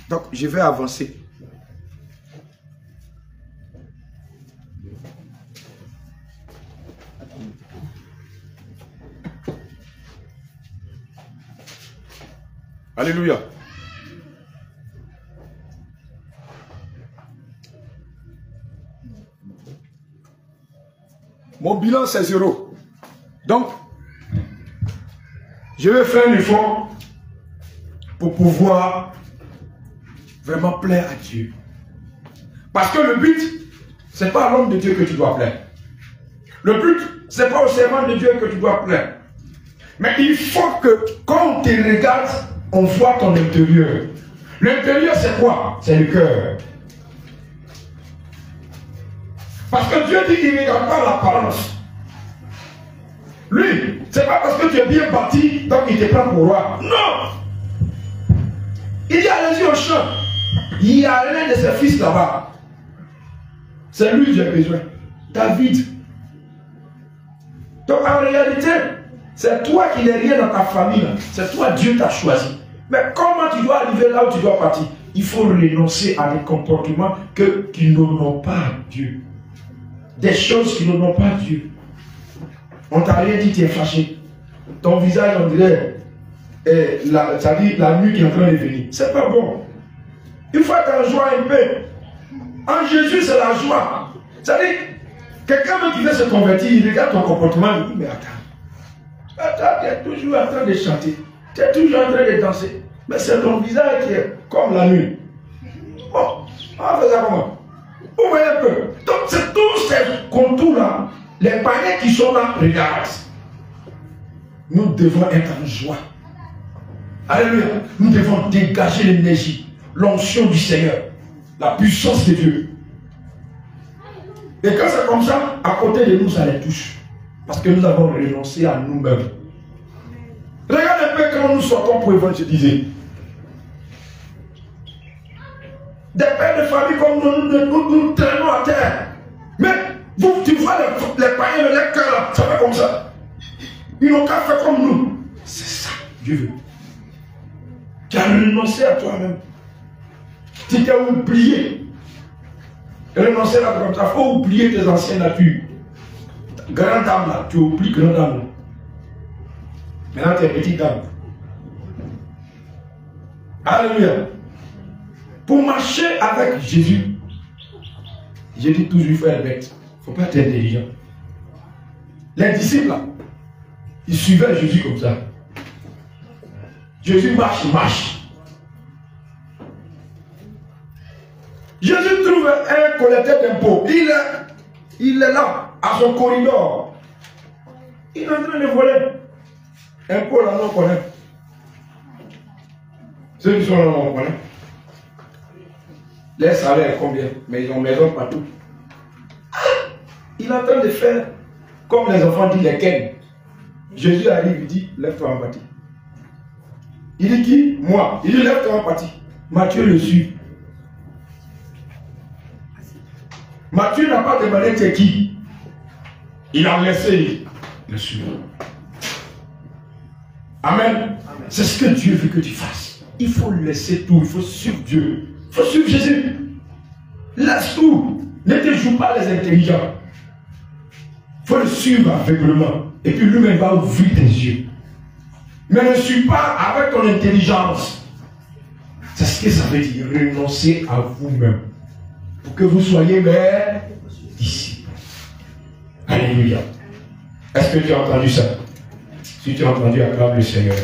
Donc je vais avancer. Alléluia. Mon bilan c'est 0. Donc, je vais faire un effort pour pouvoir vraiment plaire à Dieu. Parce que le but, c'est pas à l'homme de Dieu que tu dois plaire. Le but, c'est pas au servant de Dieu que tu dois plaire. Mais il faut que quand on te regarde, on voit ton intérieur. L'intérieur, c'est quoi? C'est le cœur. Parce que Dieu dit qu'il ne regarde pas l'apparence. Lui, c'est pas parce que tu es bien bâti, donc il te prend pour roi. Non! Il dit allez-y au champ. Il y a l'un de ses fils là-bas. C'est lui que j'ai besoin. David. Donc en réalité, c'est toi qui n'es rien dans ta famille. C'est toi, Dieu t'a choisi. Mais comment tu dois arriver là où tu dois partir? Il faut renoncer à des comportements qui n'honorent pas Dieu. Des choses qui n'honorent pas Dieu. On t'a rien dit, tu es fâché. Ton visage, on dirait, ça dit la nuit qui est en train de venir. C'est pas bon. Il faut être en joie un peu. En Jésus, c'est la joie. C'est-à-dire, quelqu'un qui veut se convertir, il regarde ton comportement, il dit, mais attends, tu es toujours en train de chanter. Tu es toujours en train de danser. Mais c'est ton visage qui est comme la nuit. Bon, on va faire ça comment? Vous voyez un peu. Donc, c'est tous ces contours-là, les païens qui sont là, regardent. Nous devons être en joie. Alléluia. Nous devons dégager l'énergie, l'onction du Seigneur, la puissance de Dieu. Et quand c'est comme ça, à côté de nous, ça les touche. Parce que nous avons renoncé à nous-mêmes. Regarde un peu quand nous sortons pour évangéliser. Des pères de famille comme nous traînons à terre. Mais tu vois les païens, les cœurs là, ça fait comme ça. Ils n'ont qu'à faire comme nous. C'est ça, Dieu veut. Tu as renoncé à toi-même. Tu t'es oublié. Renoncer là comme ça, il faut oublier tes anciennes natures. Grande âme là, tu oublies grande âme. Maintenant tu es petite âme. Alléluia. Pour marcher avec Jésus, j'ai dit toujours, il faut être bête. Il ne faut pas être intelligent. Les disciples là, ils suivaient Jésus comme ça. Jésus marche, il marche. Jésus trouve un collecteur d'impôts. Il est là, à son corridor. Il est en train de voler. Impôts là, on connaît. Ceux qui sont là, on connaît. Les salaires, combien? Mais ils ont maison partout. Il est en train de faire comme les enfants disent les ken. Jésus arrive, il dit, lève-toi en partie. Il dit qui? Moi. Il dit, lève-toi en partie. Matthieu le suit. Matthieu n'a pas demandé t'es qui. Il a laissé le suivre. Amen. C'est ce que Dieu veut que tu fasses. Il faut laisser tout. Il faut suivre Dieu. Il faut suivre Jésus. Laisse tout. Ne te joue pas les intelligents. Il faut le suivre aveuglement. Et puis lui-même va ouvrir tes yeux. Mais ne suis pas avec ton intelligence. C'est ce que ça veut dire. Renoncer à vous-même. Pour que vous soyez mes disciples. Alléluia. Est-ce que tu as entendu ça? Si tu as entendu, acclame le Seigneur.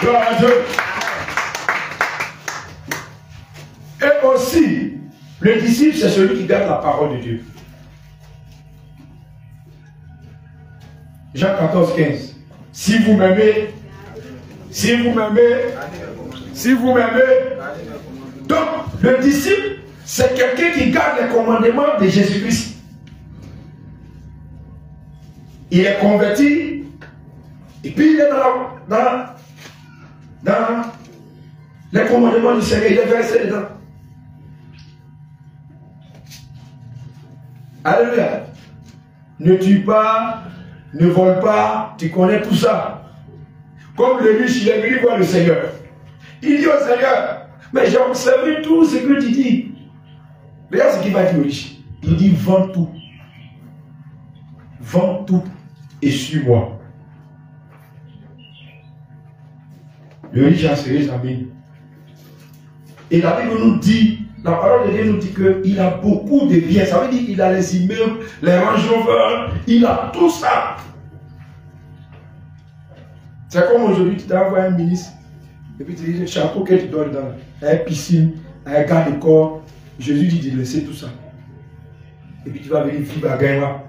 Gloire à Dieu. Et aussi, le disciple, c'est celui qui garde la parole de Dieu. Jean 14, 15. Si vous m'aimez, si vous m'aimez, si vous m'aimez. Donc, le disciple, c'est quelqu'un qui garde les commandements de Jésus-Christ. Il est converti, et puis il est dans les commandements du Seigneur, il est versé dedans. Alléluia. Ne tue pas, ne vole pas, tu connais tout ça. Comme le riche, il est venu voir le Seigneur. Il dit au Seigneur, mais j'ai observé tout ce que tu dis. Regarde ce qu'il va dire au riche. Il dit, vends tout. Vends tout et suis-moi. Le riche a serré sa mine. Et la Bible nous dit, la parole de Dieu nous dit qu'il a beaucoup de biens. Ça veut dire qu'il a les immeubles, les Range Rover, il a tout ça. C'est comme aujourd'hui, tu t'envoies un ministre, et puis tu dis, le chapeau que tu donnes dans la piscine, un garde-corps. Jésus dit de laisser tout ça. Et puis tu vas venir vivre à Gaïma,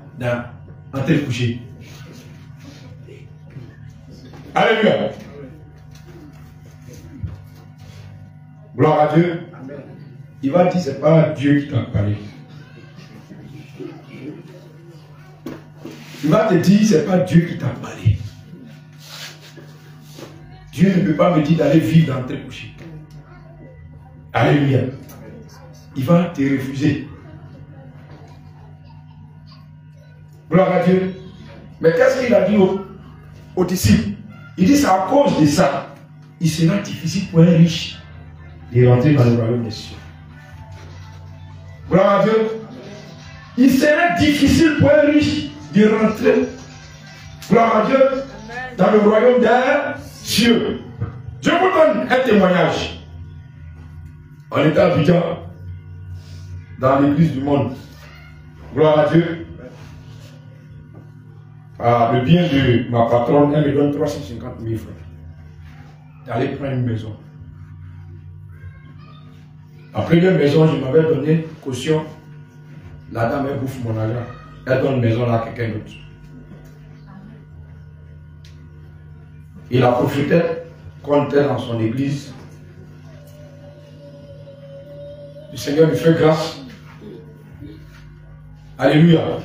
en tel coucher. Alléluia. Gloire à Dieu. Amen. Il va dire, c'est pas Dieu qui t'a parlé. Il va te dire, c'est pas Dieu qui t'a parlé. Dieu ne peut pas me dire d'aller vivre dans tel coucher. Alléluia. Il va te refuser. Gloire à Dieu. Mais qu'est-ce qu'il a dit aux disciples? Il dit, c'est à cause de ça. Il sera difficile pour un riche de rentrer dans le royaume des cieux. Gloire à Dieu. Il serait difficile pour un riche de rentrer, gloire à Dieu, dans le royaume des cieux. Je vous donne un témoignage. On était à Abidjan, dans l'église du monde. Gloire à Dieu. Le bien de ma patronne, elle me donne 350 000 francs. D'aller prendre une maison. La première maison, je m'avais donné caution. La dame, elle bouffe mon argent. Elle donne une maison à quelqu'un d'autre. Il a profité quand elle est dans son église. Le Seigneur lui fait grâce. Alléluia.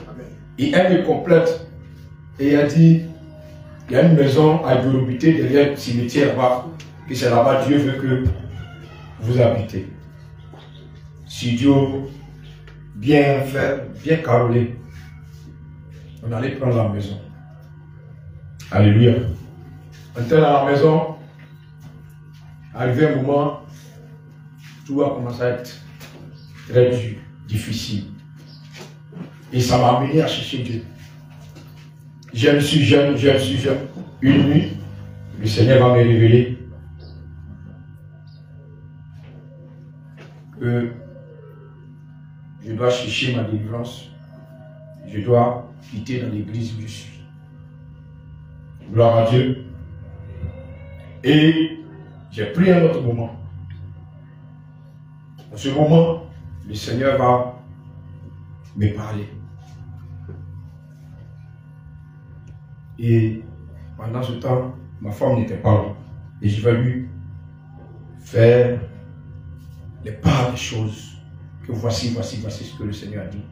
Et elle me complète. Et elle dit, il y a une maison à Durobité derrière le cimetière là-bas. Et c'est là-bas Dieu veut que vous habitez. Studio bien fait, bien carrelé. On allait prendre la maison. Alléluia. On était dans la maison. Arrivé un moment, tout a commencé à être très dur, difficile. Et ça m'a amené à chercher Dieu. Je suis jeune. Une nuit, le Seigneur va me révéler que je dois chercher ma délivrance. Je dois quitter dans l'église où je suis. Gloire à Dieu. Et j'ai pris un autre moment. En ce moment, le Seigneur va me parler. Et pendant ce temps, ma femme n'était pas là. Et je vais lui faire les parts des choses. Que voici ce que le Seigneur a dit.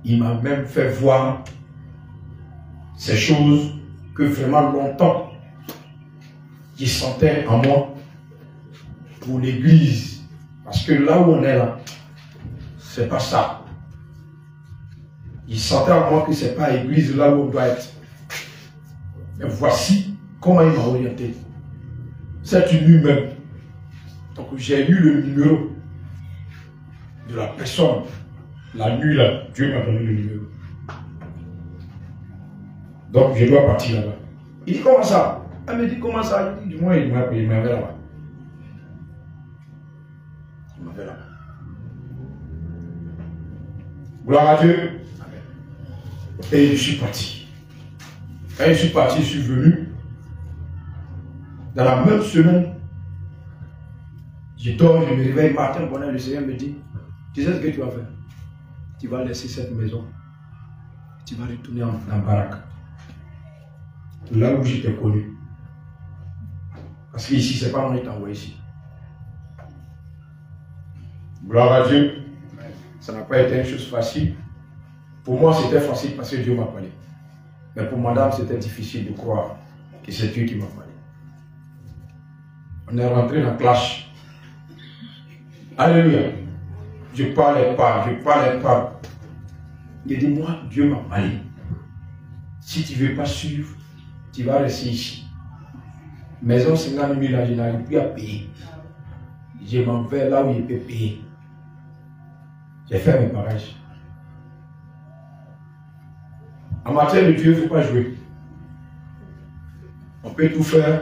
Il m'a même fait voir ces choses que vraiment longtemps je sentais en moi pour l'église. Parce que là où on est là, c'est pas ça. Il sentait en moi que c'est pas l'église là où on doit être. Mais voici comment il m'a orienté. C'est une nuit même. Donc j'ai eu le numéro de la personne. La nuit là, Dieu m'a donné le numéro. Donc je dois partir là-bas. Il dit comment ça? Elle me dit comment ça? Du moins il m'avait là-bas. Il m'avait là-bas. Gloire à Dieu. Amen. Et je suis parti. Quand je suis parti, je suis venu. Dans la même semaine, je dors, je me réveille matin, bonheur, le Seigneur me dit, tu sais ce que tu vas faire? Tu vas laisser cette maison. Tu vas retourner en baraque. là où je t'ai connu. Parce qu'ici, ce n'est pas moi qui t'ai envoyé ici. Gloire à Dieu. Ça n'a pas été une chose facile. Pour moi, c'était facile parce que Dieu m'a parlé. Mais pour madame, c'était difficile de croire que c'est Dieu qui m'a parlé. On est rentré dans la clash. Alléluia. Je parlais pas. Il dit, moi, Dieu m'a parlé. Si tu ne veux pas suivre, tu vas rester ici. Maison 50 000, là, je n'arrive plus à payer. Je m'en vais là où je peux payer. J'ai fait mes barrages. En matière de Dieu, il ne faut pas jouer. On peut tout faire,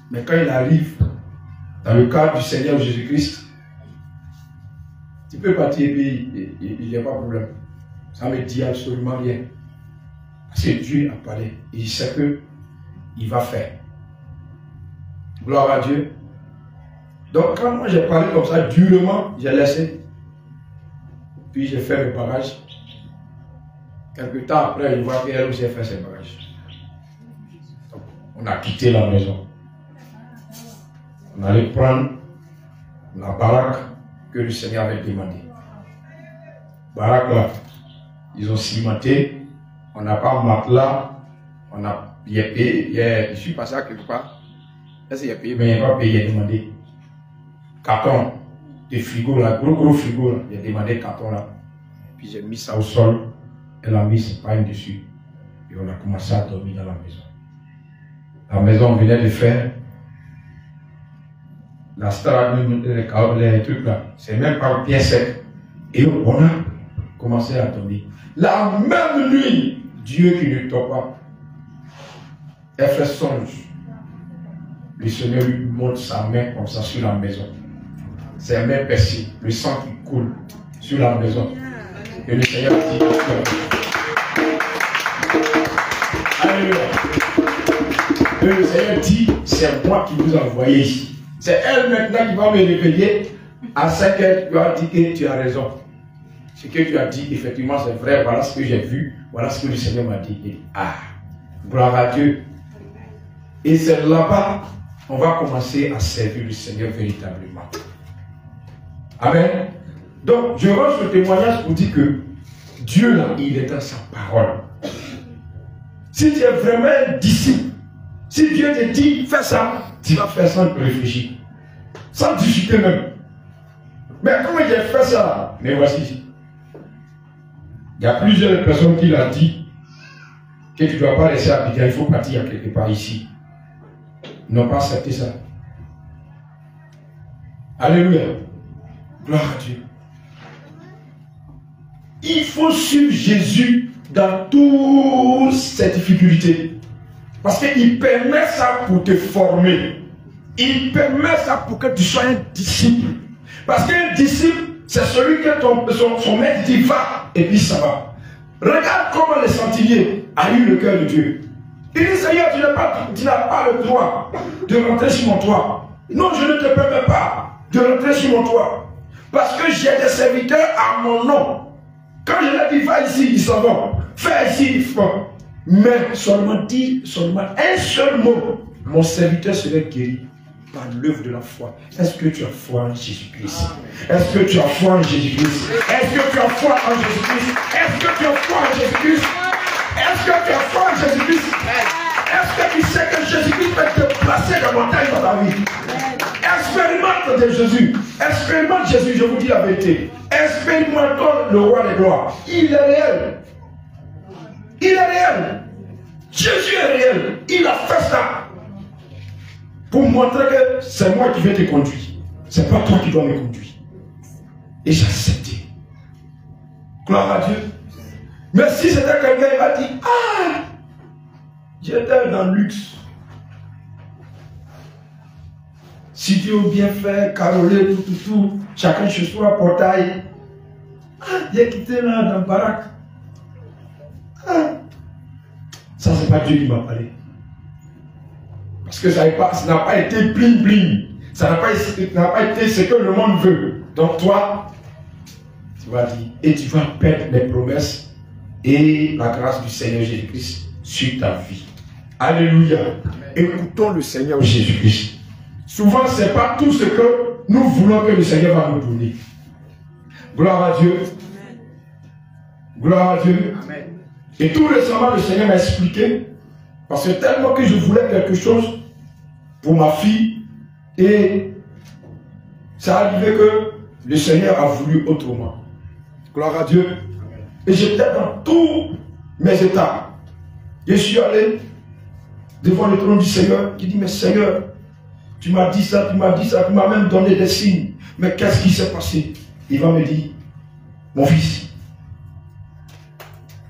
mais quand il arrive dans le cadre du Seigneur Jésus-Christ, tu peux partir et puis il n'y a pas de problème. Ça ne me dit absolument rien. Parce que Dieu a parlé. Il sait qu'il va faire. Gloire à Dieu. Donc quand moi j'ai parlé comme ça, durement, j'ai laissé. Puis j'ai fait mes barrages. Quelque temps après, il voit qu'elle aussi a fait ses barrages. Donc, on a quitté la maison. On allait prendre la baraque que le Seigneur avait demandé. Baraque là, ils ont cimenté. On n'a pas un matelas. On a payé. Je suis passé à quelque part. Est-ce qu'il a payé? Mais il n'a pas payé, il a demandé. Carton de frigo là, gros frigo là. Il a demandé carton là. Puis j'ai mis ça au sol. Elle a mis ses pailles dessus. Et on a commencé à dormir dans la maison. La maison, on venait de faire la strade, les trucs là. C'est même pas bien sec. Et on a commencé à dormir. La même nuit, Dieu qui ne dort pas, elle fait songe. Le Seigneur lui montre sa main comme ça sur la maison. Ses mains percées, le sang qui coule sur la maison. Et le Seigneur dit, alléluia. Et le Seigneur dit, c'est moi qui vous ai envoyé ici. C'est elle maintenant qui va me réveiller. À 5 heures, tu as dit que tu as raison. Ce que tu as dit, effectivement, c'est vrai. Voilà ce que j'ai vu. Voilà ce que le Seigneur m'a dit. Et, gloire à Dieu. Et c'est là-bas qu'on va commencer à servir le Seigneur véritablement. Amen. Donc, je rends ce témoignage pour dire que Dieu, là, il est dans sa parole. Si tu es vraiment un disciple, si Dieu te dit, fais ça, tu vas faire sans réfléchir. Sans discuter même. Mais comment j'ai fait ça? Mais voici. Il y a plusieurs personnes qui l'ont dit que tu ne dois pas laisser Abidjan, il faut partir quelque part ici. Ils n'ont pas accepté ça. Alléluia. Gloire à Dieu. Il faut suivre Jésus dans toutes ces difficultés. Parce qu'il permet ça pour te former. Il permet ça pour que tu sois un disciple. Parce qu'un disciple, c'est celui que son maître dit va, et puis ça va. Regarde comment le centenier a eu le cœur de Dieu. Il dit, Seigneur, tu n'as pas le droit de rentrer sur mon toit. Non, je ne te permets pas de rentrer sur mon toit. Parce que j'ai des serviteurs à mon nom. Quand je leur dis, va ici, ils s'en vont. Fais ici, ils font. Mais seulement dis, seulement un seul mot. Mon serviteur serait guéri par l'œuvre de la foi. Est-ce que tu as foi en Jésus-Christ? Est-ce que tu as foi en Jésus-Christ? Est-ce que tu as foi en Jésus-Christ? Est-ce que tu as foi en Jésus-Christ? Est-ce que tu as foi en Jésus-Christ? Est-ce que tu sais que Jésus-Christ peut te placer dans la montagne dans ta vie? Expérimente de Jésus. Expérimente Jésus, je vous dis la vérité. Expérimentons le roi des gloires. Il est réel. Il est réel. Jésus est réel. Il a fait ça pour montrer que c'est moi qui vais te conduire. C'est pas toi qui dois me conduire. Et j'ai accepté. Gloire à Dieu. Mais si c'était quelqu'un qui m'a dit, j'étais dans le luxe. Si Dieu veut bien faire, caroler, tout, chacun chez soi, portail. J'ai quitté là dans le baraque. Ça, c'est pas Dieu qui m'a parlé. Parce que ça n'a pas été bling bling. Ça n'a pas été ce que le monde veut. Donc toi, tu vas dire, et tu vas perdre les promesses et la grâce du Seigneur Jésus-Christ sur ta vie. Alléluia. Écoutons le Seigneur Jésus-Christ. Souvent, ce n'est pas tout ce que nous voulons que le Seigneur va nous donner. Gloire à Dieu. Gloire à Dieu. Amen. Et tout récemment, le Seigneur m'a expliqué, parce que tellement que je voulais quelque chose pour ma fille, et ça arrivait que le Seigneur a voulu autrement. Gloire à Dieu. Et j'étais dans tous mes états. Je suis allé devant le trône du Seigneur, qui dit, mais Seigneur, tu m'as dit ça, tu m'as dit ça, tu m'as même donné des signes. Mais qu'est-ce qui s'est passé? Il va me dire, mon fils, il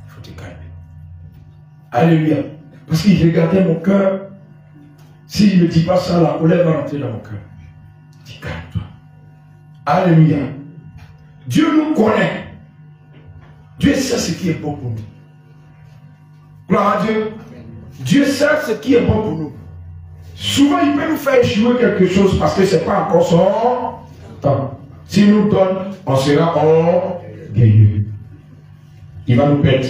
faut te calmer. Alléluia. Parce qu'il regardait mon cœur. S'il ne me dit pas ça, la colère va rentrer dans mon cœur. Il dit, calme-toi. Alléluia. Dieu nous connaît. Dieu sait ce qui est bon pour nous. Gloire à Dieu. Dieu sait ce qui est bon pour nous. Souvent, il peut nous faire échouer quelque chose parce que ce n'est pas encore son temps. S'il nous donne, on sera orgueilleux. Il va nous perdre.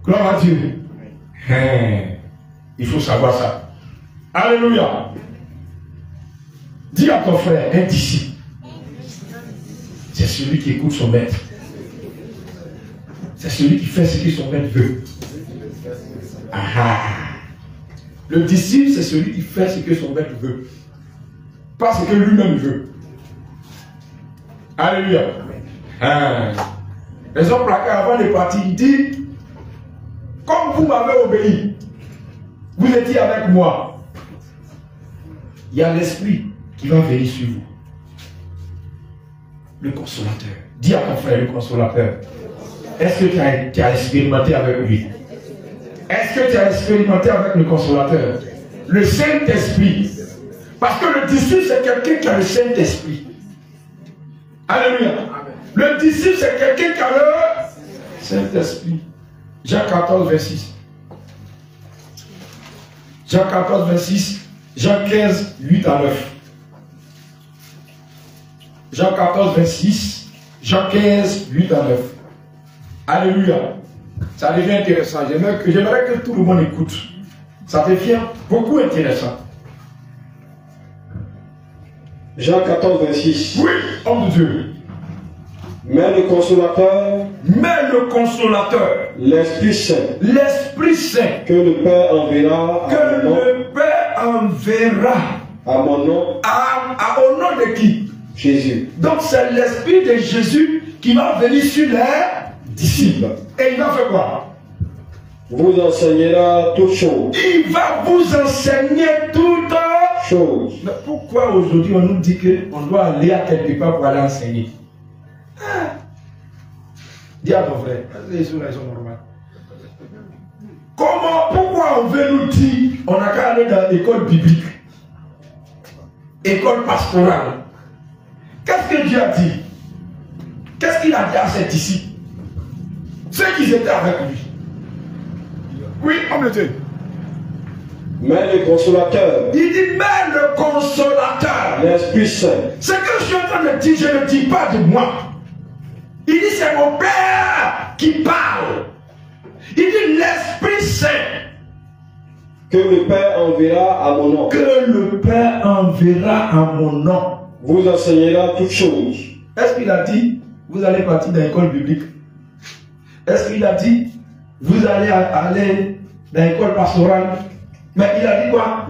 Gloire à Dieu. Il faut savoir ça. Alléluia. Dis à ton frère, un disciple, c'est celui qui écoute son maître. C'est celui qui fait ce que son maître veut. Le disciple, c'est celui qui fait ce que son maître veut. Pas ce que lui-même veut. Alléluia. Les hommes plaqués avant de partir, il dit, comme vous m'avez obéi, vous étiez avec moi. Il y a l'esprit qui va venir sur vous. Le consolateur. Dis à ton frère, le consolateur. Est-ce que tu as expérimenté avec lui? Est-ce que tu as expérimenté avec le consolateur? Le Saint-Esprit. Parce que le disciple, c'est quelqu'un qui a le Saint-Esprit. Alléluia. Le disciple, c'est quelqu'un qui a le Saint-Esprit. Jean 14, 26. Jean 14, 26. Jean 15, 8 à 9. Jean 14, 26. Jean 15, 8 à 9. Alléluia. Ça devient intéressant. J'aimerais que tout le monde écoute. Ça devient beaucoup intéressant. Jean 14, 26. Oui, homme de Dieu. Mais le consolateur, l'Esprit Saint, que le Père enverra à mon nom, au nom de qui? Jésus. Donc c'est l'Esprit de Jésus qui va venir sur les disciples. Et il va faire quoi? Vous enseignera toutes choses. Il va vous enseigner toutes choses. Mais pourquoi aujourd'hui on nous dit qu'on doit aller à quelque part pour aller enseigner? Dis à ton frère, les choses sont normales. Pourquoi on veut nous dire on n'a qu'à aller dans l'école biblique, école pastorale? Qu'est-ce que Dieu a dit? Qu'est-ce qu'il a dit à ses disciples? Ceux qui étaient avec lui. Oui, homme de Dieu. Mais le consolateur. Il dit, mais le consolateur. L'Esprit Saint. Ce que je suis en train de dire, je ne dis pas de moi. Il dit, c'est mon Père qui parle. Il dit, l'Esprit Saint. Que le Père enverra à mon nom. Que le Père enverra à mon nom. Vous enseignera toutes choses. Est-ce qu'il a dit, vous allez partir dans l'école biblique? Est-ce qu'il a dit, vous allez aller dans l'école pastorale? Mais il a dit quoi?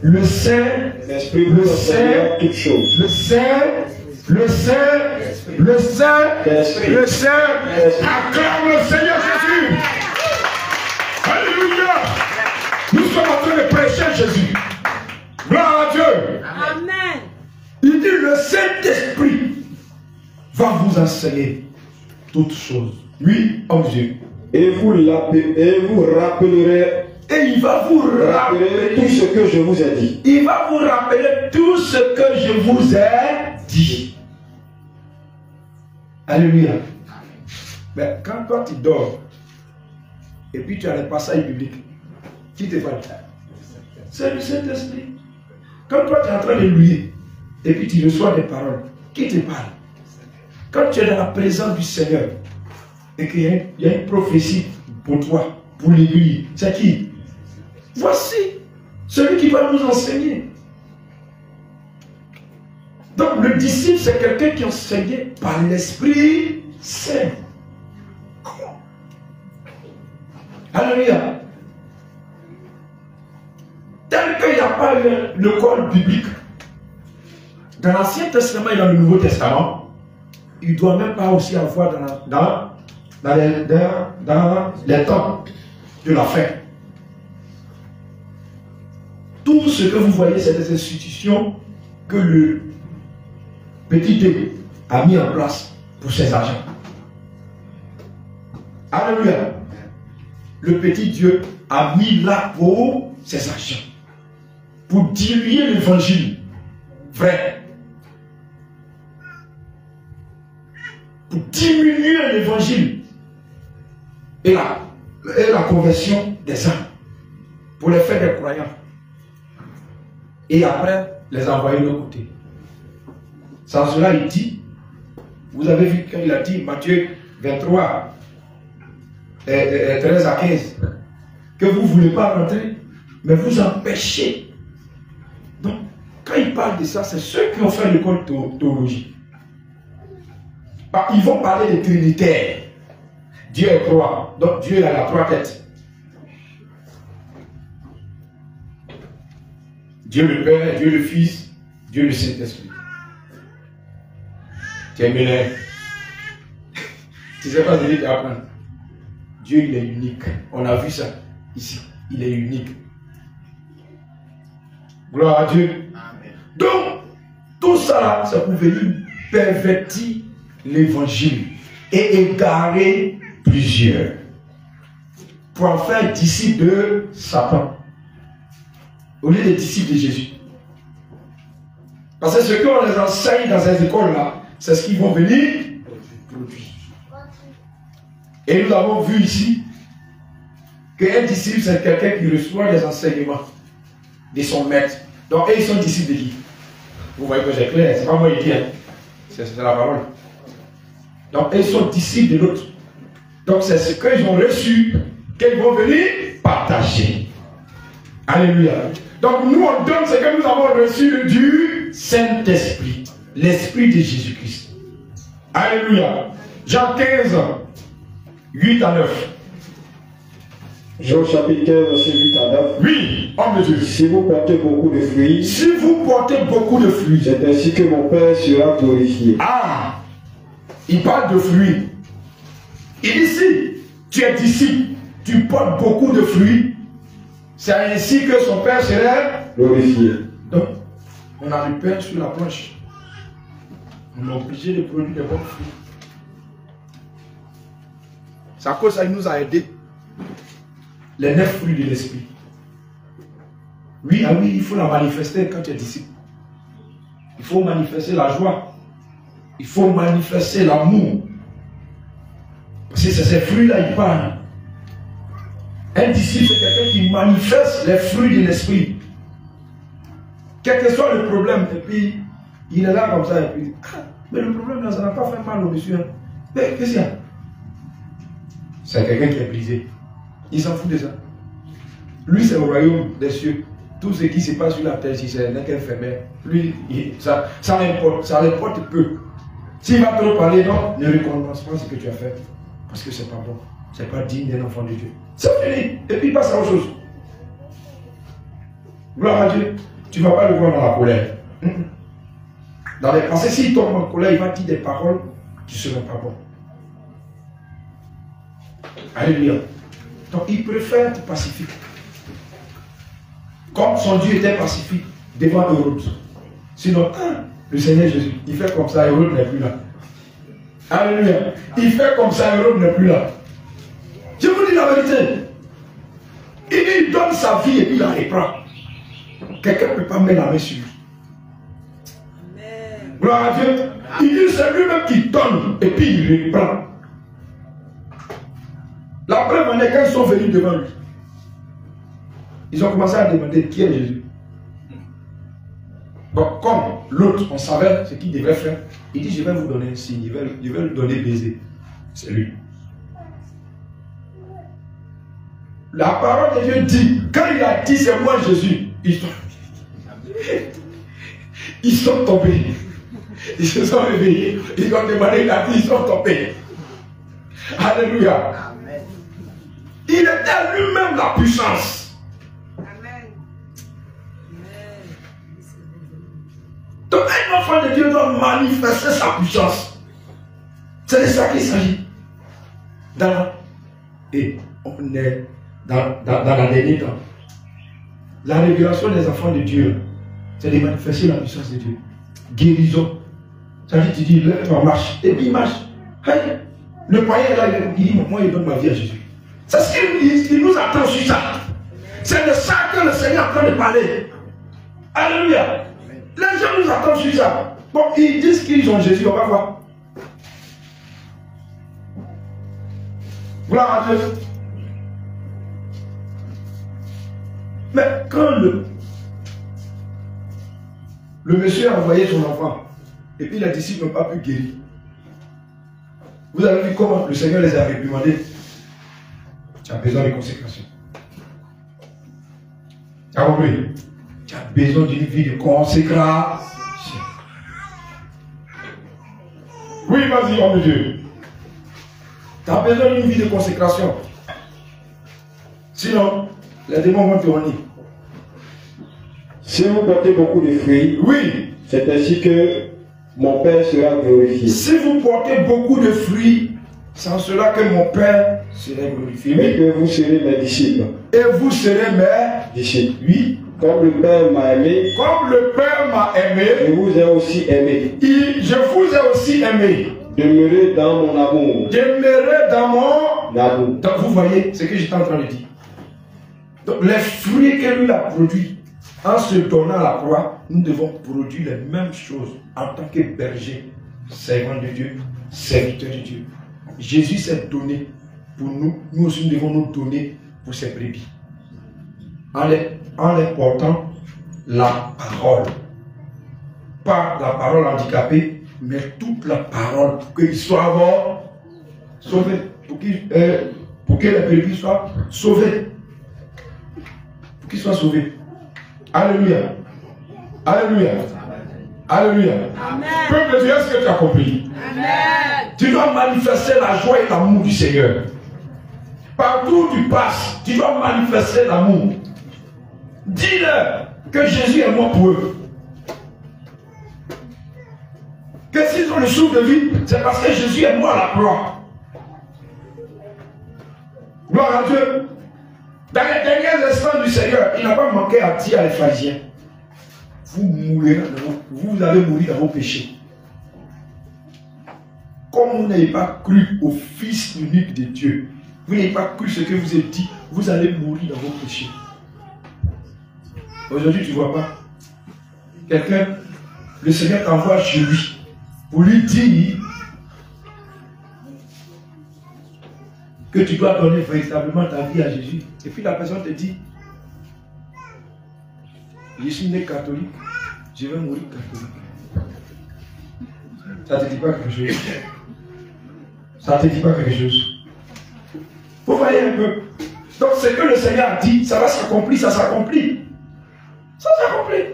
Le Saint, l'Esprit vous enseignera toutes choses. Le Saint, acclame le Seigneur Jésus. Alléluia. Nous sommes en train de prêcher Jésus. Gloire à Dieu. Amen. Il dit, le Saint-Esprit va vous enseigner toutes choses. Oui, homme Dieu. Et vous rappellerez. Et il va vous rappeler tout ce que je vous ai dit. Il va vous rappeler tout ce que je vous ai dit. Alléluia. Mais quand toi tu dors, et puis tu as les passages bibliques, qui te parle? C'est le Saint-Esprit. Quand toi tu es en train de lire, et puis tu reçois des paroles, qui te parle? Quand tu es dans la présence du Seigneur, et qu'il y a une prophétie, pour toi, pour l'église. C'est qui? Voici celui qui va nous enseigner. Donc le disciple, c'est quelqu'un qui est enseigné par l'Esprit Saint. Alléluia. Tel qu'il n'y a pas l'école biblique, dans l'Ancien Testament et dans le Nouveau Testament, il ne doit même pas aussi avoir dans les temps de la fin. Tout ce que vous voyez, c'est des institutions que le petit Dieu a mis en place pour ses agents. Alléluia. Le petit Dieu a mis là pour ses agents, pour diluer l'évangile vrai, pour diminuer l'évangile et la conversion des âmes, pour les faire des croyants, et après les envoyer de l'autre côté. Sans cela, il dit, vous avez vu quand il a dit, Matthieu 23, 13 à 15, que vous ne voulez pas rentrer, mais vous empêchez. Donc, quand il parle de ça, c'est ceux qui ont fait l'école de théologie. Ils vont parler des trinitaires. Dieu est trois. Donc, Dieu a trois têtes. Dieu le Père, Dieu le Fils, Dieu le Saint-Esprit. Terminé. Tu ne sais pas ce que tu apprends. Dieu, il est unique. On a vu ça ici. Il est unique. Gloire à Dieu. Amen. Donc, tout ça, c'est pour venir pervertir l'évangile et égarer plusieurs. Pour en faire disciples de Satan. Au lieu des disciples de Jésus. Parce que ce qu'on les enseigne dans ces écoles-là, c'est ce qu'ils vont venir produire. Et nous avons vu ici qu'un disciple, c'est quelqu'un qui reçoit les enseignements de son maître. Donc, ils sont disciples de qui? Vous voyez que j'ai clair, c'est pas moi qui dis, hein. C'est la parole. Donc, ils sont disciples de l'autre. Donc, c'est ce qu'ils ont reçu qu'ils vont venir partager. Alléluia. Donc, nous, on donne ce que nous avons reçu du Saint-Esprit, l'Esprit de Jésus-Christ. Alléluia. Jean 15, 8 à 9. Jean chapitre 15, verset 8 à 9. Oui, homme de Dieu. Si vous portez beaucoup de fruits, si vous portez beaucoup de fruits, c'est ainsi que mon Père sera glorifié. Ah, il parle de fruits. Il dit si tu es disciple, tu portes beaucoup de fruits, c'est ainsi que son Père sera glorifié. Donc, on a le Père sur la planche. On est obligé de produire des bons fruits. C'est à cause ça qu'il nous a aidés. Les 9 fruits de l'esprit. Oui, ah oui, il faut la manifester quand tu es disciple. Il faut manifester la joie. Il faut manifester l'amour. Parce que c'est ces fruits-là, il parle. Un disciple, c'est quelqu'un qui manifeste les fruits de l'esprit. Quel que soit le problème, et puis il est là comme ça, et puis mais le problème là, ça n'a pas fait mal au monsieur. Mais qu'est-ce qu'il y a? C'est quelqu'un qui est brisé. Il s'en fout de ça. Lui, c'est au royaume des cieux. Tout ce qui se passe sur la terre, si c'est un infirmière, lui, ça l'importe peu. S'il va trop parler, non, ne récompense pas ce que tu as fait. Parce que c'est pas bon. C'est pas digne d'un enfant de Dieu. C'est fini. Et puis il passe à autre chose. Gloire à Dieu. Tu ne vas pas le voir dans la colère. Dans les pensées, s'il tombe en colère, il va dire des paroles qui ne seront pas bonnes. Alléluia. Donc il préfère être pacifique. Comme son Dieu était pacifique devant Hérode. Sinon, le Seigneur Jésus, il fait comme ça, Hérode n'est plus là. Alléluia. Il fait comme ça, Hérode n'est plus là. Je vous dis la vérité. Il donne sa vie et puis il la reprend. Quelqu'un ne peut pas mettre la main sur lui. Amen. Gloire à Dieu. Il dit c'est lui-même qui donne et puis il reprend. La preuve en est quand ils sont venus devant lui. Ils ont commencé à demander qui est Jésus. Donc comme l'autre, on savait ce qu'il devait faire, il dit je vais vous donner un signe, je vais lui donner baiser. C'est lui. La parole de Dieu dit, quand il a dit c'est moi Jésus, ils sont tombés. Ils se sont réveillés. Ils ont demandé, il a dit, ils sont tombés. Alléluia. Amen. Il était lui-même la puissance. Amen. Donc un enfant de Dieu doit manifester sa puissance. C'est de ça qu'il s'agit. Et on est dans la dernière temps. La révélation des enfants de Dieu, c'est de manifester la puissance de Dieu. Guérison. Ça veut dire, tu dis, lève-toi, marche. Et puis il marche. Hey, le païen là, il dit, moi, il donne ma vie à Jésus. C'est ce qu'il nous attend sur ça. C'est de ça que le Seigneur est en train de parler. Alléluia. Les gens nous attendent sur ça. Bon, ils disent qu'ils ont Jésus, on va voir. Gloire à Dieu. Mais quand le monsieur a envoyé son enfant, et puis les disciples n'ont pas pu guérir, vous avez vu comment le Seigneur les a réprimandés. Tu as besoin de consécration. Tu as compris? Tu as besoin d'une vie de consécration. Oui, vas-y, homme de Dieu. Tu as besoin d'une vie de consécration. Sinon, les démons vont te renier. Si vous portez beaucoup de fruits, oui, c'est ainsi que mon Père sera glorifié. Si vous portez beaucoup de fruits, c'est en cela que mon Père sera glorifié. Et que vous serez mes disciples. Et vous serez mes disciples. Oui. Comme le Père m'a aimé. Comme le Père m'a aimé. Je vous ai aussi aimé. Je vous ai aussi aimé. Demeurez dans mon amour. Demeurez dans mon amour. Donc vous voyez ce que j'étais en train de dire. Donc les fruits que lui a produits, en se donnant à la croix, nous devons produire les mêmes choses en tant que berger, servant de Dieu, serviteur de Dieu. Jésus s'est donné pour nous, nous aussi nous devons nous donner pour ses brebis. En les portant la parole. Pas la parole handicapée, mais toute la parole pour qu'ils soient sauvés. Pour que les brebis soient sauvés. Pour qu'ils soient sauvés. Alléluia. Alléluia. Alléluia. Peuple de Dieu, est-ce que tu as compris? Amen. Tu dois manifester la joie et l'amour du Seigneur. Partout où tu passes, tu dois manifester l'amour. Dis-leur que Jésus est mort pour eux. Que s'ils ont le souffle de vie, c'est parce que Jésus est mort à la croix. Gloire à Dieu. Dans les derniers instants du Seigneur, il n'a pas manqué à dire à les pharisiens, vous allez mourir dans vos péchés. Comme vous n'avez pas cru au Fils unique de Dieu, vous n'avez pas cru ce que vous avez dit, vous allez mourir dans vos péchés. Aujourd'hui, tu ne vois pas. Quelqu'un, le Seigneur t'envoie chez lui pour lui dire que tu dois donner véritablement ta vie à Jésus. Et puis la personne te dit, je suis né catholique, je vais mourir catholique. Ça ne te dit pas quelque chose. Ça ne te dit pas quelque chose. Vous voyez un peu. Donc ce que le Seigneur a dit, ça va s'accomplir, ça s'accomplit. Ça s'accomplit.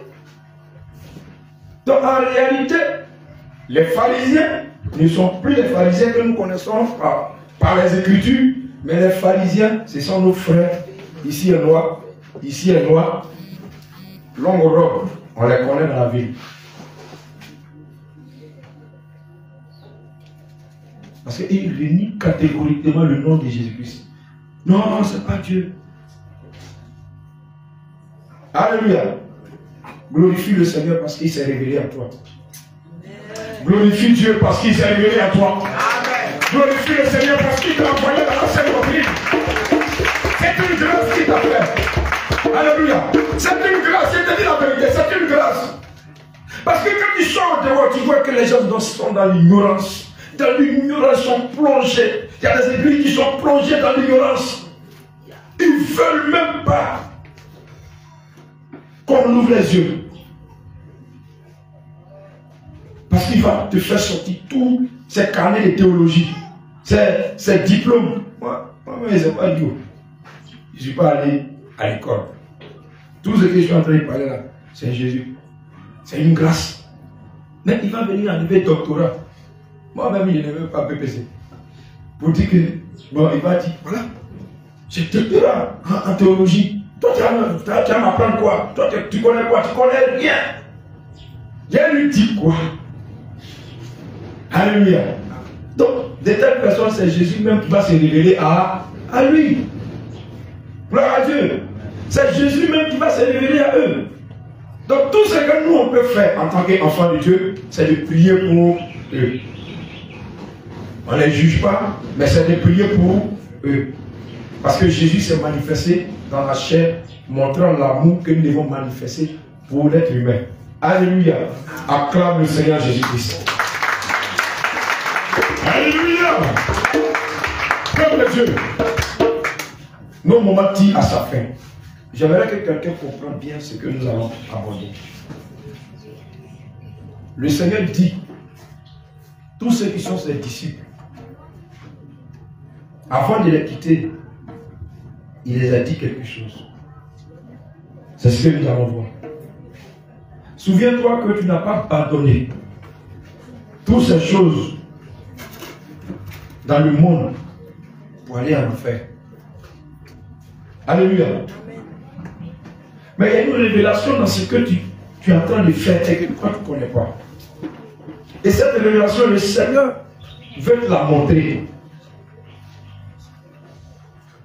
Donc en réalité, les pharisiens ne sont plus les pharisiens que nous connaissons par les Écritures, mais les pharisiens, ce sont nos frères. Ici est noir, ici est noir, longue robe, on les connaît dans la ville. Parce qu'ils renient catégoriquement le nom de Jésus-Christ. Non, non, ce n'est pas Dieu. Alléluia. Glorifie le Seigneur parce qu'il s'est révélé à toi. Glorifie Dieu parce qu'il s'est révélé à toi. Amen. Glorifie le Seigneur parce qu'il t'a envoyé dans la sainte doctrine. C'est une grâce qu'il t'a fait. Alléluia. C'est une grâce. Je te dis la vérité. C'est une grâce. Parce que quand tu sors dehors, tu vois que les gens sont dans l'ignorance. Dans l'ignorance, sont plongés. Il y a des églises qui sont plongées dans l'ignorance. Ils ne veulent même pas qu'on ouvre les yeux. Parce qu'il va te faire sortir tous ces carnets de théologie, ces diplômes. Moi, je n'ai pas dit. je ne suis pas allé à l'école. Tout ce que je suis en train de parler là, c'est Jésus. C'est une grâce. Mais il va venir arriver doctorat. Moi-même, je n'ai même pas PPC. Pour dire que, bon, il va dire, voilà, j'ai doctorat en théologie. Toi, tu vas m'apprendre quoi? Toi, tu connais quoi? Tu connais rien. Je lui dis quoi? Alléluia. Donc, de telles personnes, c'est Jésus même qui va se révéler à lui. Gloire à Dieu. C'est Jésus même qui va se révéler à eux. Donc, tout ce que nous, on peut faire en tant qu'enfants de Dieu, c'est de prier pour eux. On ne les juge pas, mais c'est de prier pour eux. Parce que Jésus s'est manifesté dans la chair, montrant l'amour que nous devons manifester pour l'être humain. Alléluia. Acclame le Seigneur Jésus-Christ. Alléluia. Peuple de Dieu. Nos moments tirent à sa fin. J'aimerais que quelqu'un comprenne bien ce que nous allons aborder. Le Seigneur dit, tous ceux qui sont ses disciples, avant de les quitter, il les a dit quelque chose. C'est ce que nous allons voir. Souviens-toi que tu n'as pas pardonné toutes ces choses dans le monde pour aller en enfer. Alléluia. Mais il y a une révélation dans ce que tu es en train de faire et que toi tu ne connais pas. Et cette révélation, le Seigneur veut te la montrer.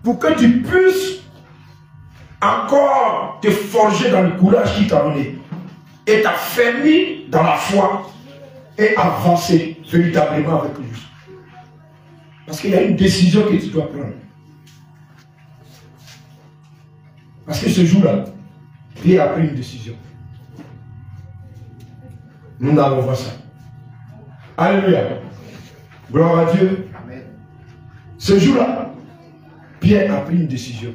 Pour que tu puisses encore te forger dans le courage qu'il t'a donné. Et t'affermir dans la foi et avancer véritablement avec lui. Parce qu'il y a une décision que tu dois prendre. Parce que ce jour-là, Pierre a pris une décision. Nous allons voir ça. Alléluia. Gloire à Dieu. Amen. Ce jour-là, Pierre a pris une décision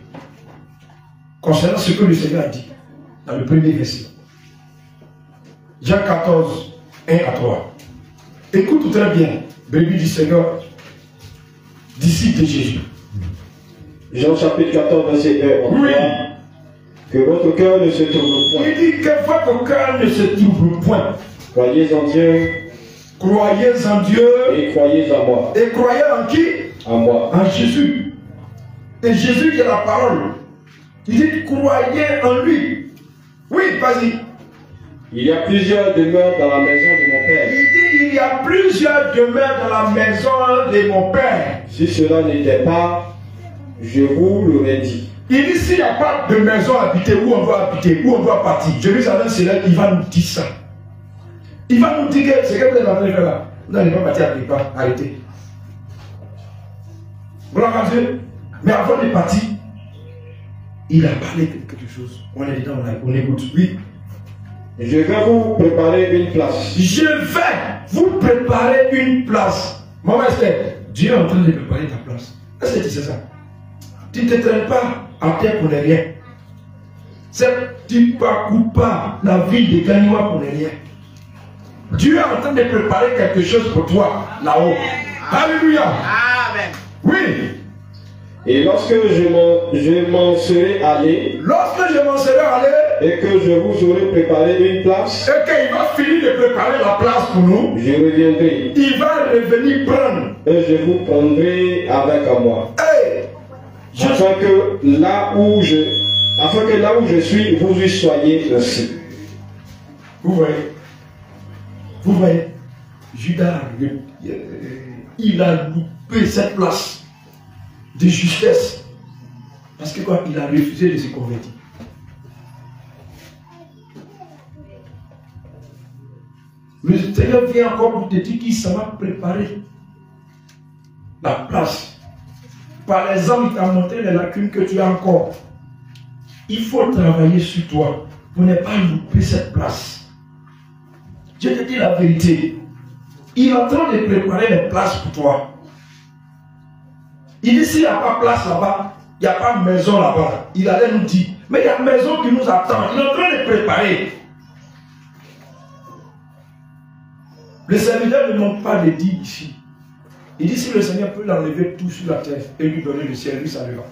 concernant ce que le Seigneur a dit dans le premier verset. Jean 14, 1 à 3. Écoute très bien, bébé du Seigneur, disciple de Jésus. Jean chapitre 14, verset 1 à 3. Oui. Que votre cœur ne se trouble point. Il dit que votre cœur ne se trouble point. Croyez en Dieu. Croyez en Dieu. Et croyez en moi. Et croyez en qui? En moi. En Jésus. Et Jésus qui est la parole. Il dit croyez en lui. Oui, vas-y. Il y a plusieurs demeures dans la maison de mon Père. Il dit il y a plusieurs demeures dans la maison de mon Père. Si cela n'était pas, je vous l'aurais dit. Il dit s'il n'y a pas de maison habitée, où on doit habiter, où on doit partir. Jérusalem, c'est là qu'il va nous dire ça. Il va nous dire que c'est que vous êtes en train de faire là. Vous n'allez pas partir à quelque part. Arrêtez. Gloire à Dieu. Mais avant de partir, il a parlé de quelque chose. On est dedans, on écoute. Oui. Je vais vous préparer une place. Je vais vous préparer une place. Maman Esther, Dieu est en train de préparer ta place. Est-ce que tu sais ça? Tu ne te traînes pas en terre pour ne rien. Tu ne parcours pas la ville de Gagnoua pour ne rien. Dieu est en train de préparer quelque chose pour toi là-haut. Alléluia. Amen. Oui. Et lorsque je m'en serai allé, et que je vous aurai préparé une place, et qu'il va finir de préparer la place pour nous, je reviendrai. Il va revenir prendre. Et je vous prendrai avec moi. Hey, afin que là où je suis, vous y soyez aussi. Vous voyez, Judas, il a loupé cette place de justesse. Parce que quoi? Il a refusé de se convertir. Le Seigneur vient encore pour te dire qu'il s'en va préparer la place. Par exemple, il t'a montré les lacunes que tu as encore. Il faut travailler sur toi pour ne pas louper cette place. Je te dis la vérité. Il est en train de préparer les places pour toi. Il dit s'il n'y a pas de place là-bas, il n'y a pas de maison là-bas. Il allait nous dire, mais il y a une maison qui nous attend. Il est en train de préparer. Le serviteur ne manque pas de dire ici. Il dit si le Seigneur peut l'enlever tout sur la terre et lui donner le ciel, lui ça lui va.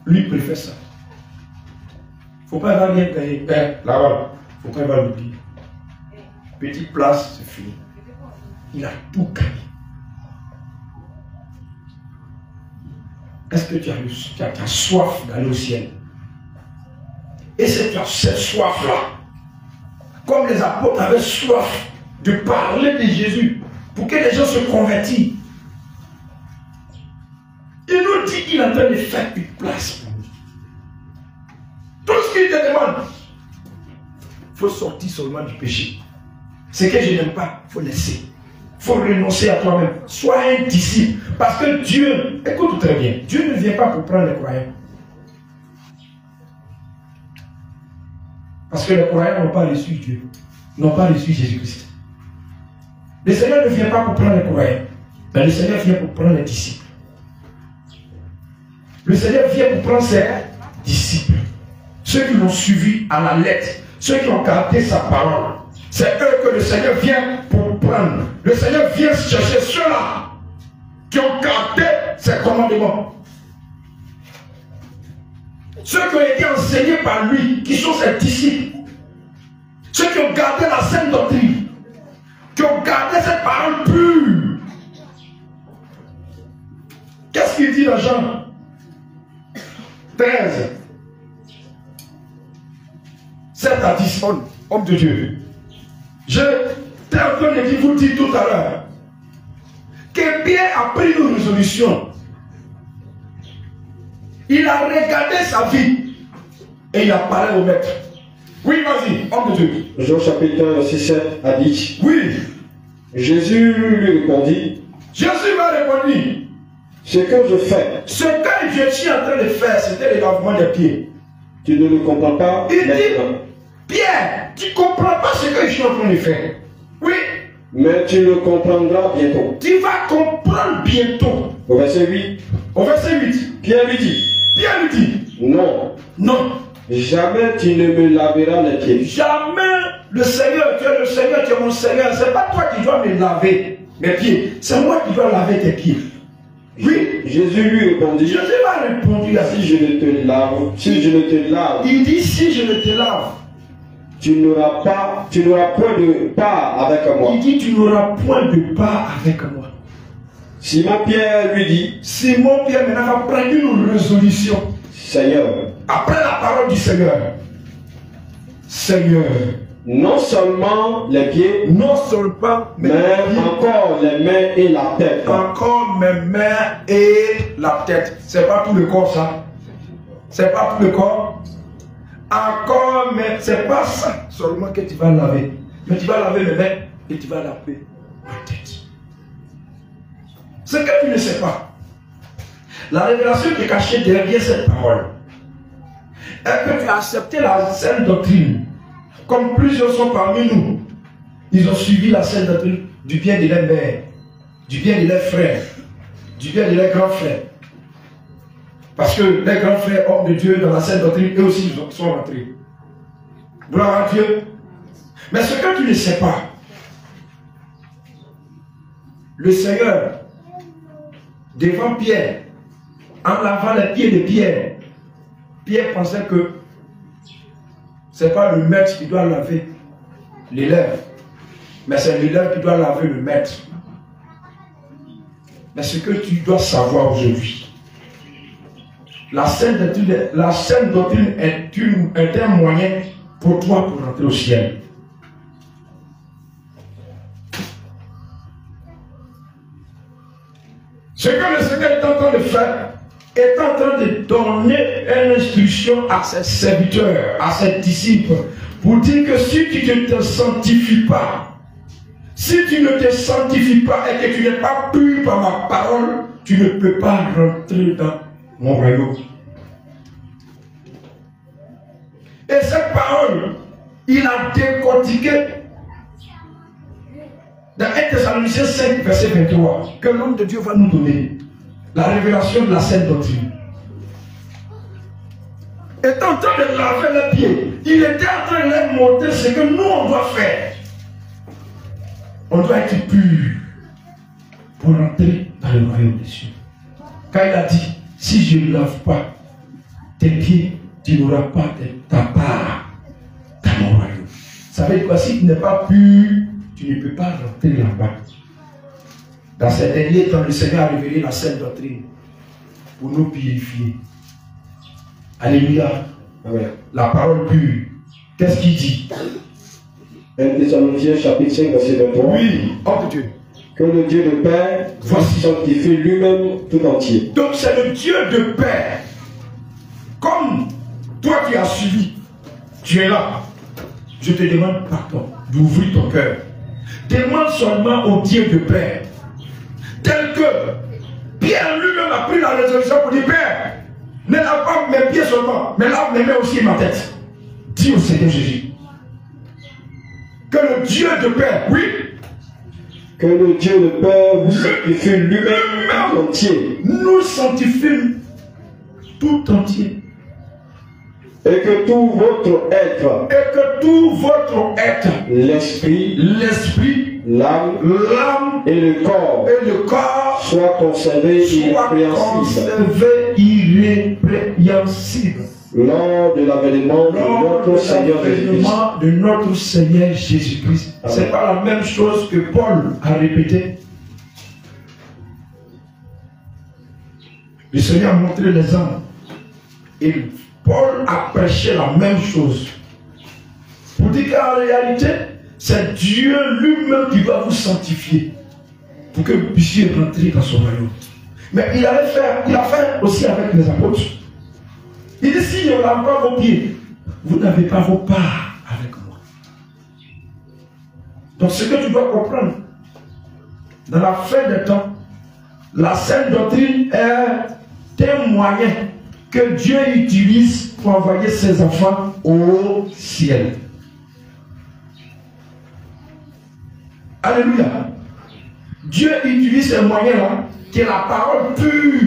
lui préfère ça. Faut pas avoir rien gagné. Là-bas, faut pas avoir l'oublier. Petite place, c'est fini. Il a tout gagné. Est-ce que tu as soif d'aller au ciel? Et c'est cette soif-là, comme les apôtres avaient soif de parler de Jésus, pour que les gens se convertissent. Il nous dit qu'il est en train de faire une place pour nous. Tout ce qu'il te demande, il faut sortir seulement du péché. Ce que je n'aime pas, il faut laisser. Il faut renoncer à toi-même. Sois un disciple. Parce que Dieu, écoute très bien, Dieu ne vient pas pour prendre les croyants. Parce que les croyants n'ont pas reçu Dieu, n'ont pas reçu Jésus-Christ. Le Seigneur ne vient pas pour prendre les croyants, mais le Seigneur vient pour prendre les disciples. Le Seigneur vient pour prendre ses disciples. Ceux qui l'ont suivi à la lettre, ceux qui ont gardé sa parole. C'est eux que le Seigneur vient pour prendre. Le Seigneur vient chercher ceux-là qui ont gardé ses commandements. Ceux qui ont été enseignés par lui, qui sont ses disciples. Ceux qui ont gardé la sainte doctrine, qui ont gardé cette parole pure. Qu'est-ce qu'il dit dans Jean 13, 7 à 10, homme de Dieu. Je t'ai en train de vous dire tout à l'heure que Pierre a pris une résolution. Il a regardé sa vie et il a parlé au maître. Oui, vas-y, homme de Dieu. Jean chapitre 1, verset 7 à 10. Oui. Jésus lui répondit. Jésus m'a répondu. Ce que je fais. Ce que je suis en train de faire, c'était le lavement des pieds. Tu ne le comprends pas. Il dit, Pierre, tu ne comprends pas ce que je suis en train de faire. Oui. Mais tu le comprendras bientôt. Tu vas comprendre bientôt. Au verset 8. Au verset 8. Pierre lui dit. Pierre lui dit. Non. Non. Jamais tu ne me laveras les pieds. Jamais le Seigneur, tu es le Seigneur, tu es mon Seigneur. Ce n'est pas toi qui dois me laver mes pieds. C'est moi qui dois laver tes pieds. Oui. Jésus lui répondit. Jésus m'a répondu à si je ne te lave, si je ne te lave. Il dit si je ne te lave. Tu n'auras point de part avec moi. Il dit tu n'auras point de part avec moi. Simon Pierre lui dit. Simon Pierre maintenant va prendre une résolution. Seigneur. Après la parole du Seigneur. Seigneur. Non seulement les pieds. Non seulement mais encore les mains et la tête. Encore mes mains et la tête. C'est pas tout le corps ça. C'est pas tout le corps. Encore, mais c'est pas ça seulement que tu vas laver. Mais tu vas laver les mains et tu vas laver la tête. Ce que tu ne sais pas, la révélation qui est cachée derrière cette parole est que tu as accepté la sainte doctrine. Comme plusieurs sont parmi nous, ils ont suivi la sainte doctrine du bien de leur mère, du bien de leurs frères, du bien de leurs grands frères. Parce que les grands frères, hommes de Dieu, dans la sainte doctrine, eux aussi ils sont rentrés. Gloire à Dieu. Mais ce que tu ne sais pas, le Seigneur, devant Pierre, en lavant les pieds de Pierre, Pierre pensait que ce n'est pas le maître qui doit laver l'élève, mais c'est l'élève qui doit laver le maître. Mais ce que tu dois savoir aujourd'hui, la sainte doctrine est un moyen pour toi pour rentrer au ciel. Ce que le Seigneur est en train de faire, est en train de donner une instruction à ses serviteurs, à ses disciples, pour dire que si tu ne te sanctifies pas, si tu ne te sanctifies pas et que tu n'es pas pur par ma parole, tu ne peux pas rentrer dans mon royaume. Et cette parole, il a décortiqué dans 1 Thessaloniciens 5, verset 23, que l'homme de Dieu va nous donner la révélation de la sainte doctrine. Il était en train de laver les pieds. Il était en train de leur montrer ce que nous on doit faire. On doit être pur pour entrer dans le royaume des cieux. Quand il a dit, si je ne lave pas tes pieds, tu n'auras pas ta part dans mon royaume. Ça veut dire que si tu n'es pas pur, tu ne peux pas rentrer là-bas. Dans ces derniers temps, le Seigneur a révélé la sainte doctrine pour nous purifier. Alléluia. Amen. La parole pure. Qu'est-ce qu'il dit? 1 Thessaloniciens chapitre 5 verset 23. Oui, oh Dieu. Que le Dieu de paix vous sanctifie lui-même tout entier. Donc c'est le Dieu de paix. Comme toi qui as suivi, tu es là. Je te demande pardon d'ouvrir ton cœur. Demande seulement au Dieu de paix. Tel que Pierre lui-même a pris la résolution pour dire Père, ne lave pas mes pieds seulement, mais lave mes mains aussi et ma tête. Dis au Seigneur Jésus. Que le Dieu de paix, oui. Que le Dieu de paix vous sanctifie lui-même tout entier. Nous sanctifie tout entier. Et que tout votre être. Et que tout votre être. L'esprit. L'esprit. L'âme. L'âme. Et le corps. Et le corps. Soit conservé irrépréhensible. Lors de l'avènement de notre Seigneur Jésus-Christ. C'est pas la même chose que Paul a répété. Le Seigneur a montré les âmes. Et Paul a prêché la même chose. Pour dire qu'en réalité, c'est Dieu lui-même qui va vous sanctifier. Pour que vous puissiez rentrer dans son royaume. Mais il a fait aussi avec les apôtres. Il dit, si je ne lave pas vos pieds, vous n'avez pas vos parts avec moi. Donc ce que tu dois comprendre, dans la fin des temps, la sainte doctrine est un moyen que Dieu utilise pour envoyer ses enfants au ciel. Alléluia. Dieu utilise ce moyen-là, qui est la parole pure,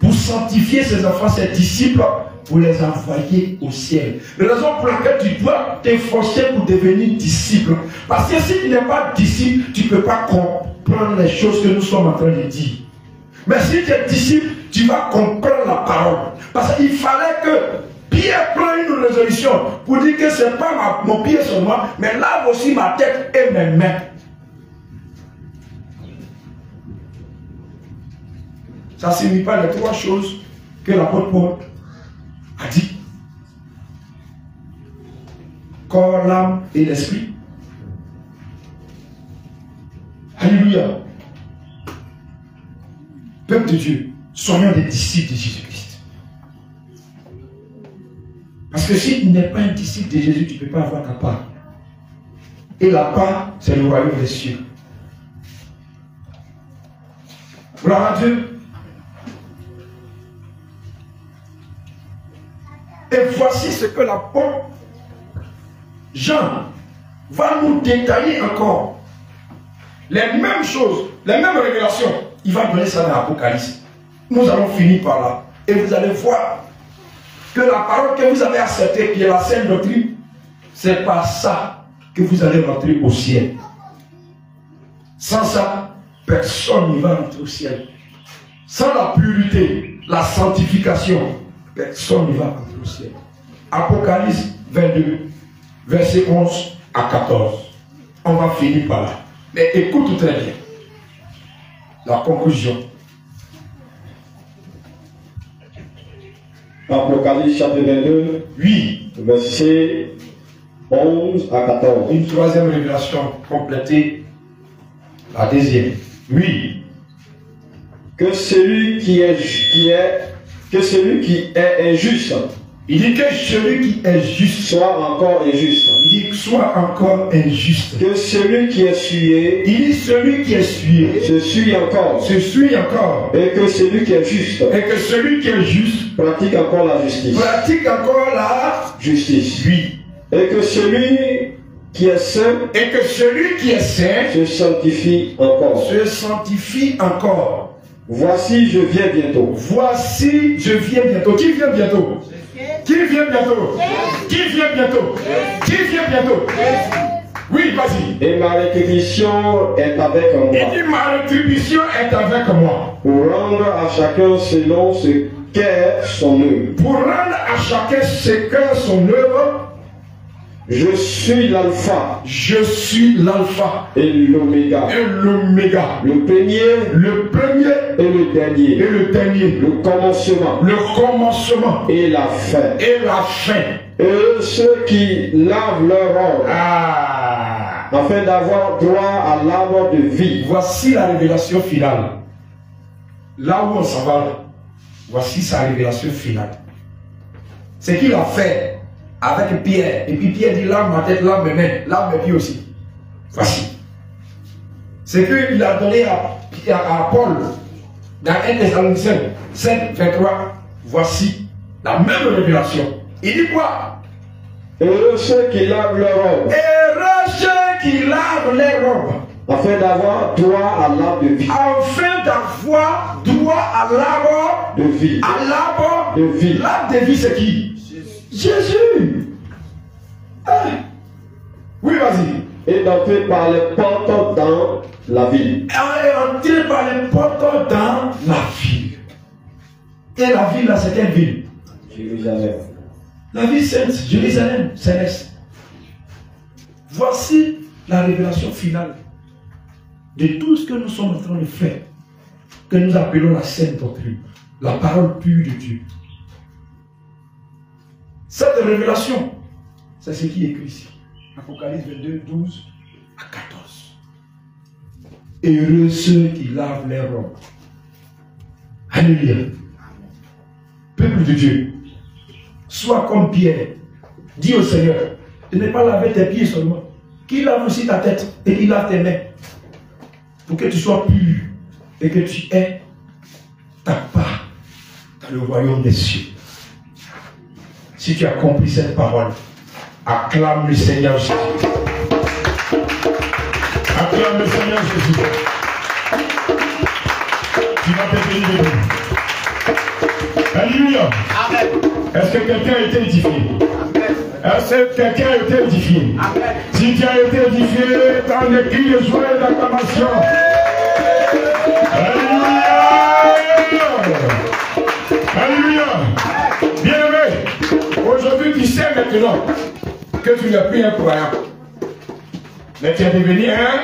pour sanctifier ses enfants, ses disciples, pour les envoyer au ciel. La raison pour laquelle tu dois t'efforcer pour devenir disciple. Parce que si tu n'es pas disciple, tu ne peux pas comprendre les choses que nous sommes en train de dire. Mais si tu es disciple, tu vas comprendre la parole. Parce qu'il fallait que Pierre prenne une résolution pour dire que ce n'est pas mon pied seulement, mais lave aussi ma tête et mes mains. Ça ne signifie pas les trois choses que l'apôtre Paul a dit. Corps, l'âme et l'esprit. Alléluia. Peuple de Dieu, soyons des disciples de Jésus-Christ. Parce que si tu n'es pas un disciple de Jésus, tu ne peux pas avoir ta part. Et la part, c'est le royaume des cieux. Gloire à Dieu. Et voici ce que l'apôtre Jean va nous détailler encore. Les mêmes choses, les mêmes révélations. Il va donner ça dans l'Apocalypse. Nous allons finir par là. Et vous allez voir que la parole que vous avez acceptée, qui est la sainte doctrine, c'est par ça que vous allez rentrer au ciel. Sans ça, personne ne va rentrer au ciel. Sans la pureté, la sanctification, personne ne va rentrer au ciel. Apocalypse 22, verset 11 à 14. On va finir par là. Mais écoute très bien. La conclusion. Apocalypse chapitre 22, Oui. verset 11 à 14. Une troisième révélation complétée. La deuxième. Oui. Que celui qui est injuste, il dit que celui qui est juste soit encore injuste. Il dit que soit encore injuste. Que celui qui est souillé, il dit celui qui est souillé se suit encore. Se suit encore. Et que celui qui est juste, et que celui qui est juste pratique encore la justice. Pratique encore la justice. Oui. Et que celui qui est saint, et que celui qui est saint se sanctifie encore. Se sanctifie encore. Voici, je viens bientôt. Voici, je viens bientôt. Qui vient bientôt? Qui vient bientôt? Qui vient bientôt? Qui vient bientôt? Oui, vas-y. Et ma rétribution est avec moi. Il dit ma rétribution est avec moi. Pour rendre à chacun selon ce qu'est son œuvre. Pour rendre à chacun ce qu'est son œuvre. Je suis l'alpha. Je suis l'alpha. Et l'oméga. Et l'oméga. Le premier. Le premier. Et le dernier. Et le dernier. Le commencement. Le commencement. Et la fin. Et la fin. Et ceux qui lavent leur robe. Afin d'avoir droit à l'arbre de vie. Voici la révélation finale. Là où on s'en va, voici sa révélation finale. Ce qu'il a fait avec Pierre. Et puis Pierre dit lave ma tête, lave mes mains, lave mes pieds aussi. Voici. C'est qu'il a donné à Paul dans 1 Thessaloniciens 5, 23. Voici la même révélation. Il dit quoi? Heureux ceux qui lavent leur robe. Heureux ceux qui lavent les robes. Afin d'avoir droit à l'arbre de vie. Afin d'avoir droit à l'arbre de vie. À l'arbre de vie. L'arbre de vie, c'est qui? Jésus. Ah. Oui, vas-y. Et d'entrer par les portes dans la ville. Et entrer par les portes dans la ville. Et la ville, là, c'est quelle ville? Jérusalem. La ville sainte, Jérusalem, céleste. Voici la révélation finale de tout ce que nous sommes en train de faire, que nous appelons la sainte doctrine, la parole pure de Dieu. Cette révélation, c'est ce qui est écrit ici. Apocalypse 22, 12 à 14. Heureux ceux qui lavent leurs robes. Alléluia. Peuple de Dieu, sois comme Pierre. Dis au Seigneur, de ne pas laver tes pieds seulement, qu'il lave aussi ta tête et qu'il lave tes mains. Pour que tu sois pur et que tu aies ta part dans le royaume des cieux. Si tu as compris cette parole, acclame le Seigneur Jésus. Acclame le Seigneur Jésus. Tu vas te bénir de nous. Alléluia. Amen. Est-ce que quelqu'un a été édifié? Amen. Est-ce que quelqu'un a été édifié? Amen. Si tu as été édifié, dans les cris de joie et d'acclamation. Alléluia. Alléluia. Bien-aimé, aujourd'hui tu sais maintenant que tu n'es plus un croyant. Mais tu es devenu un.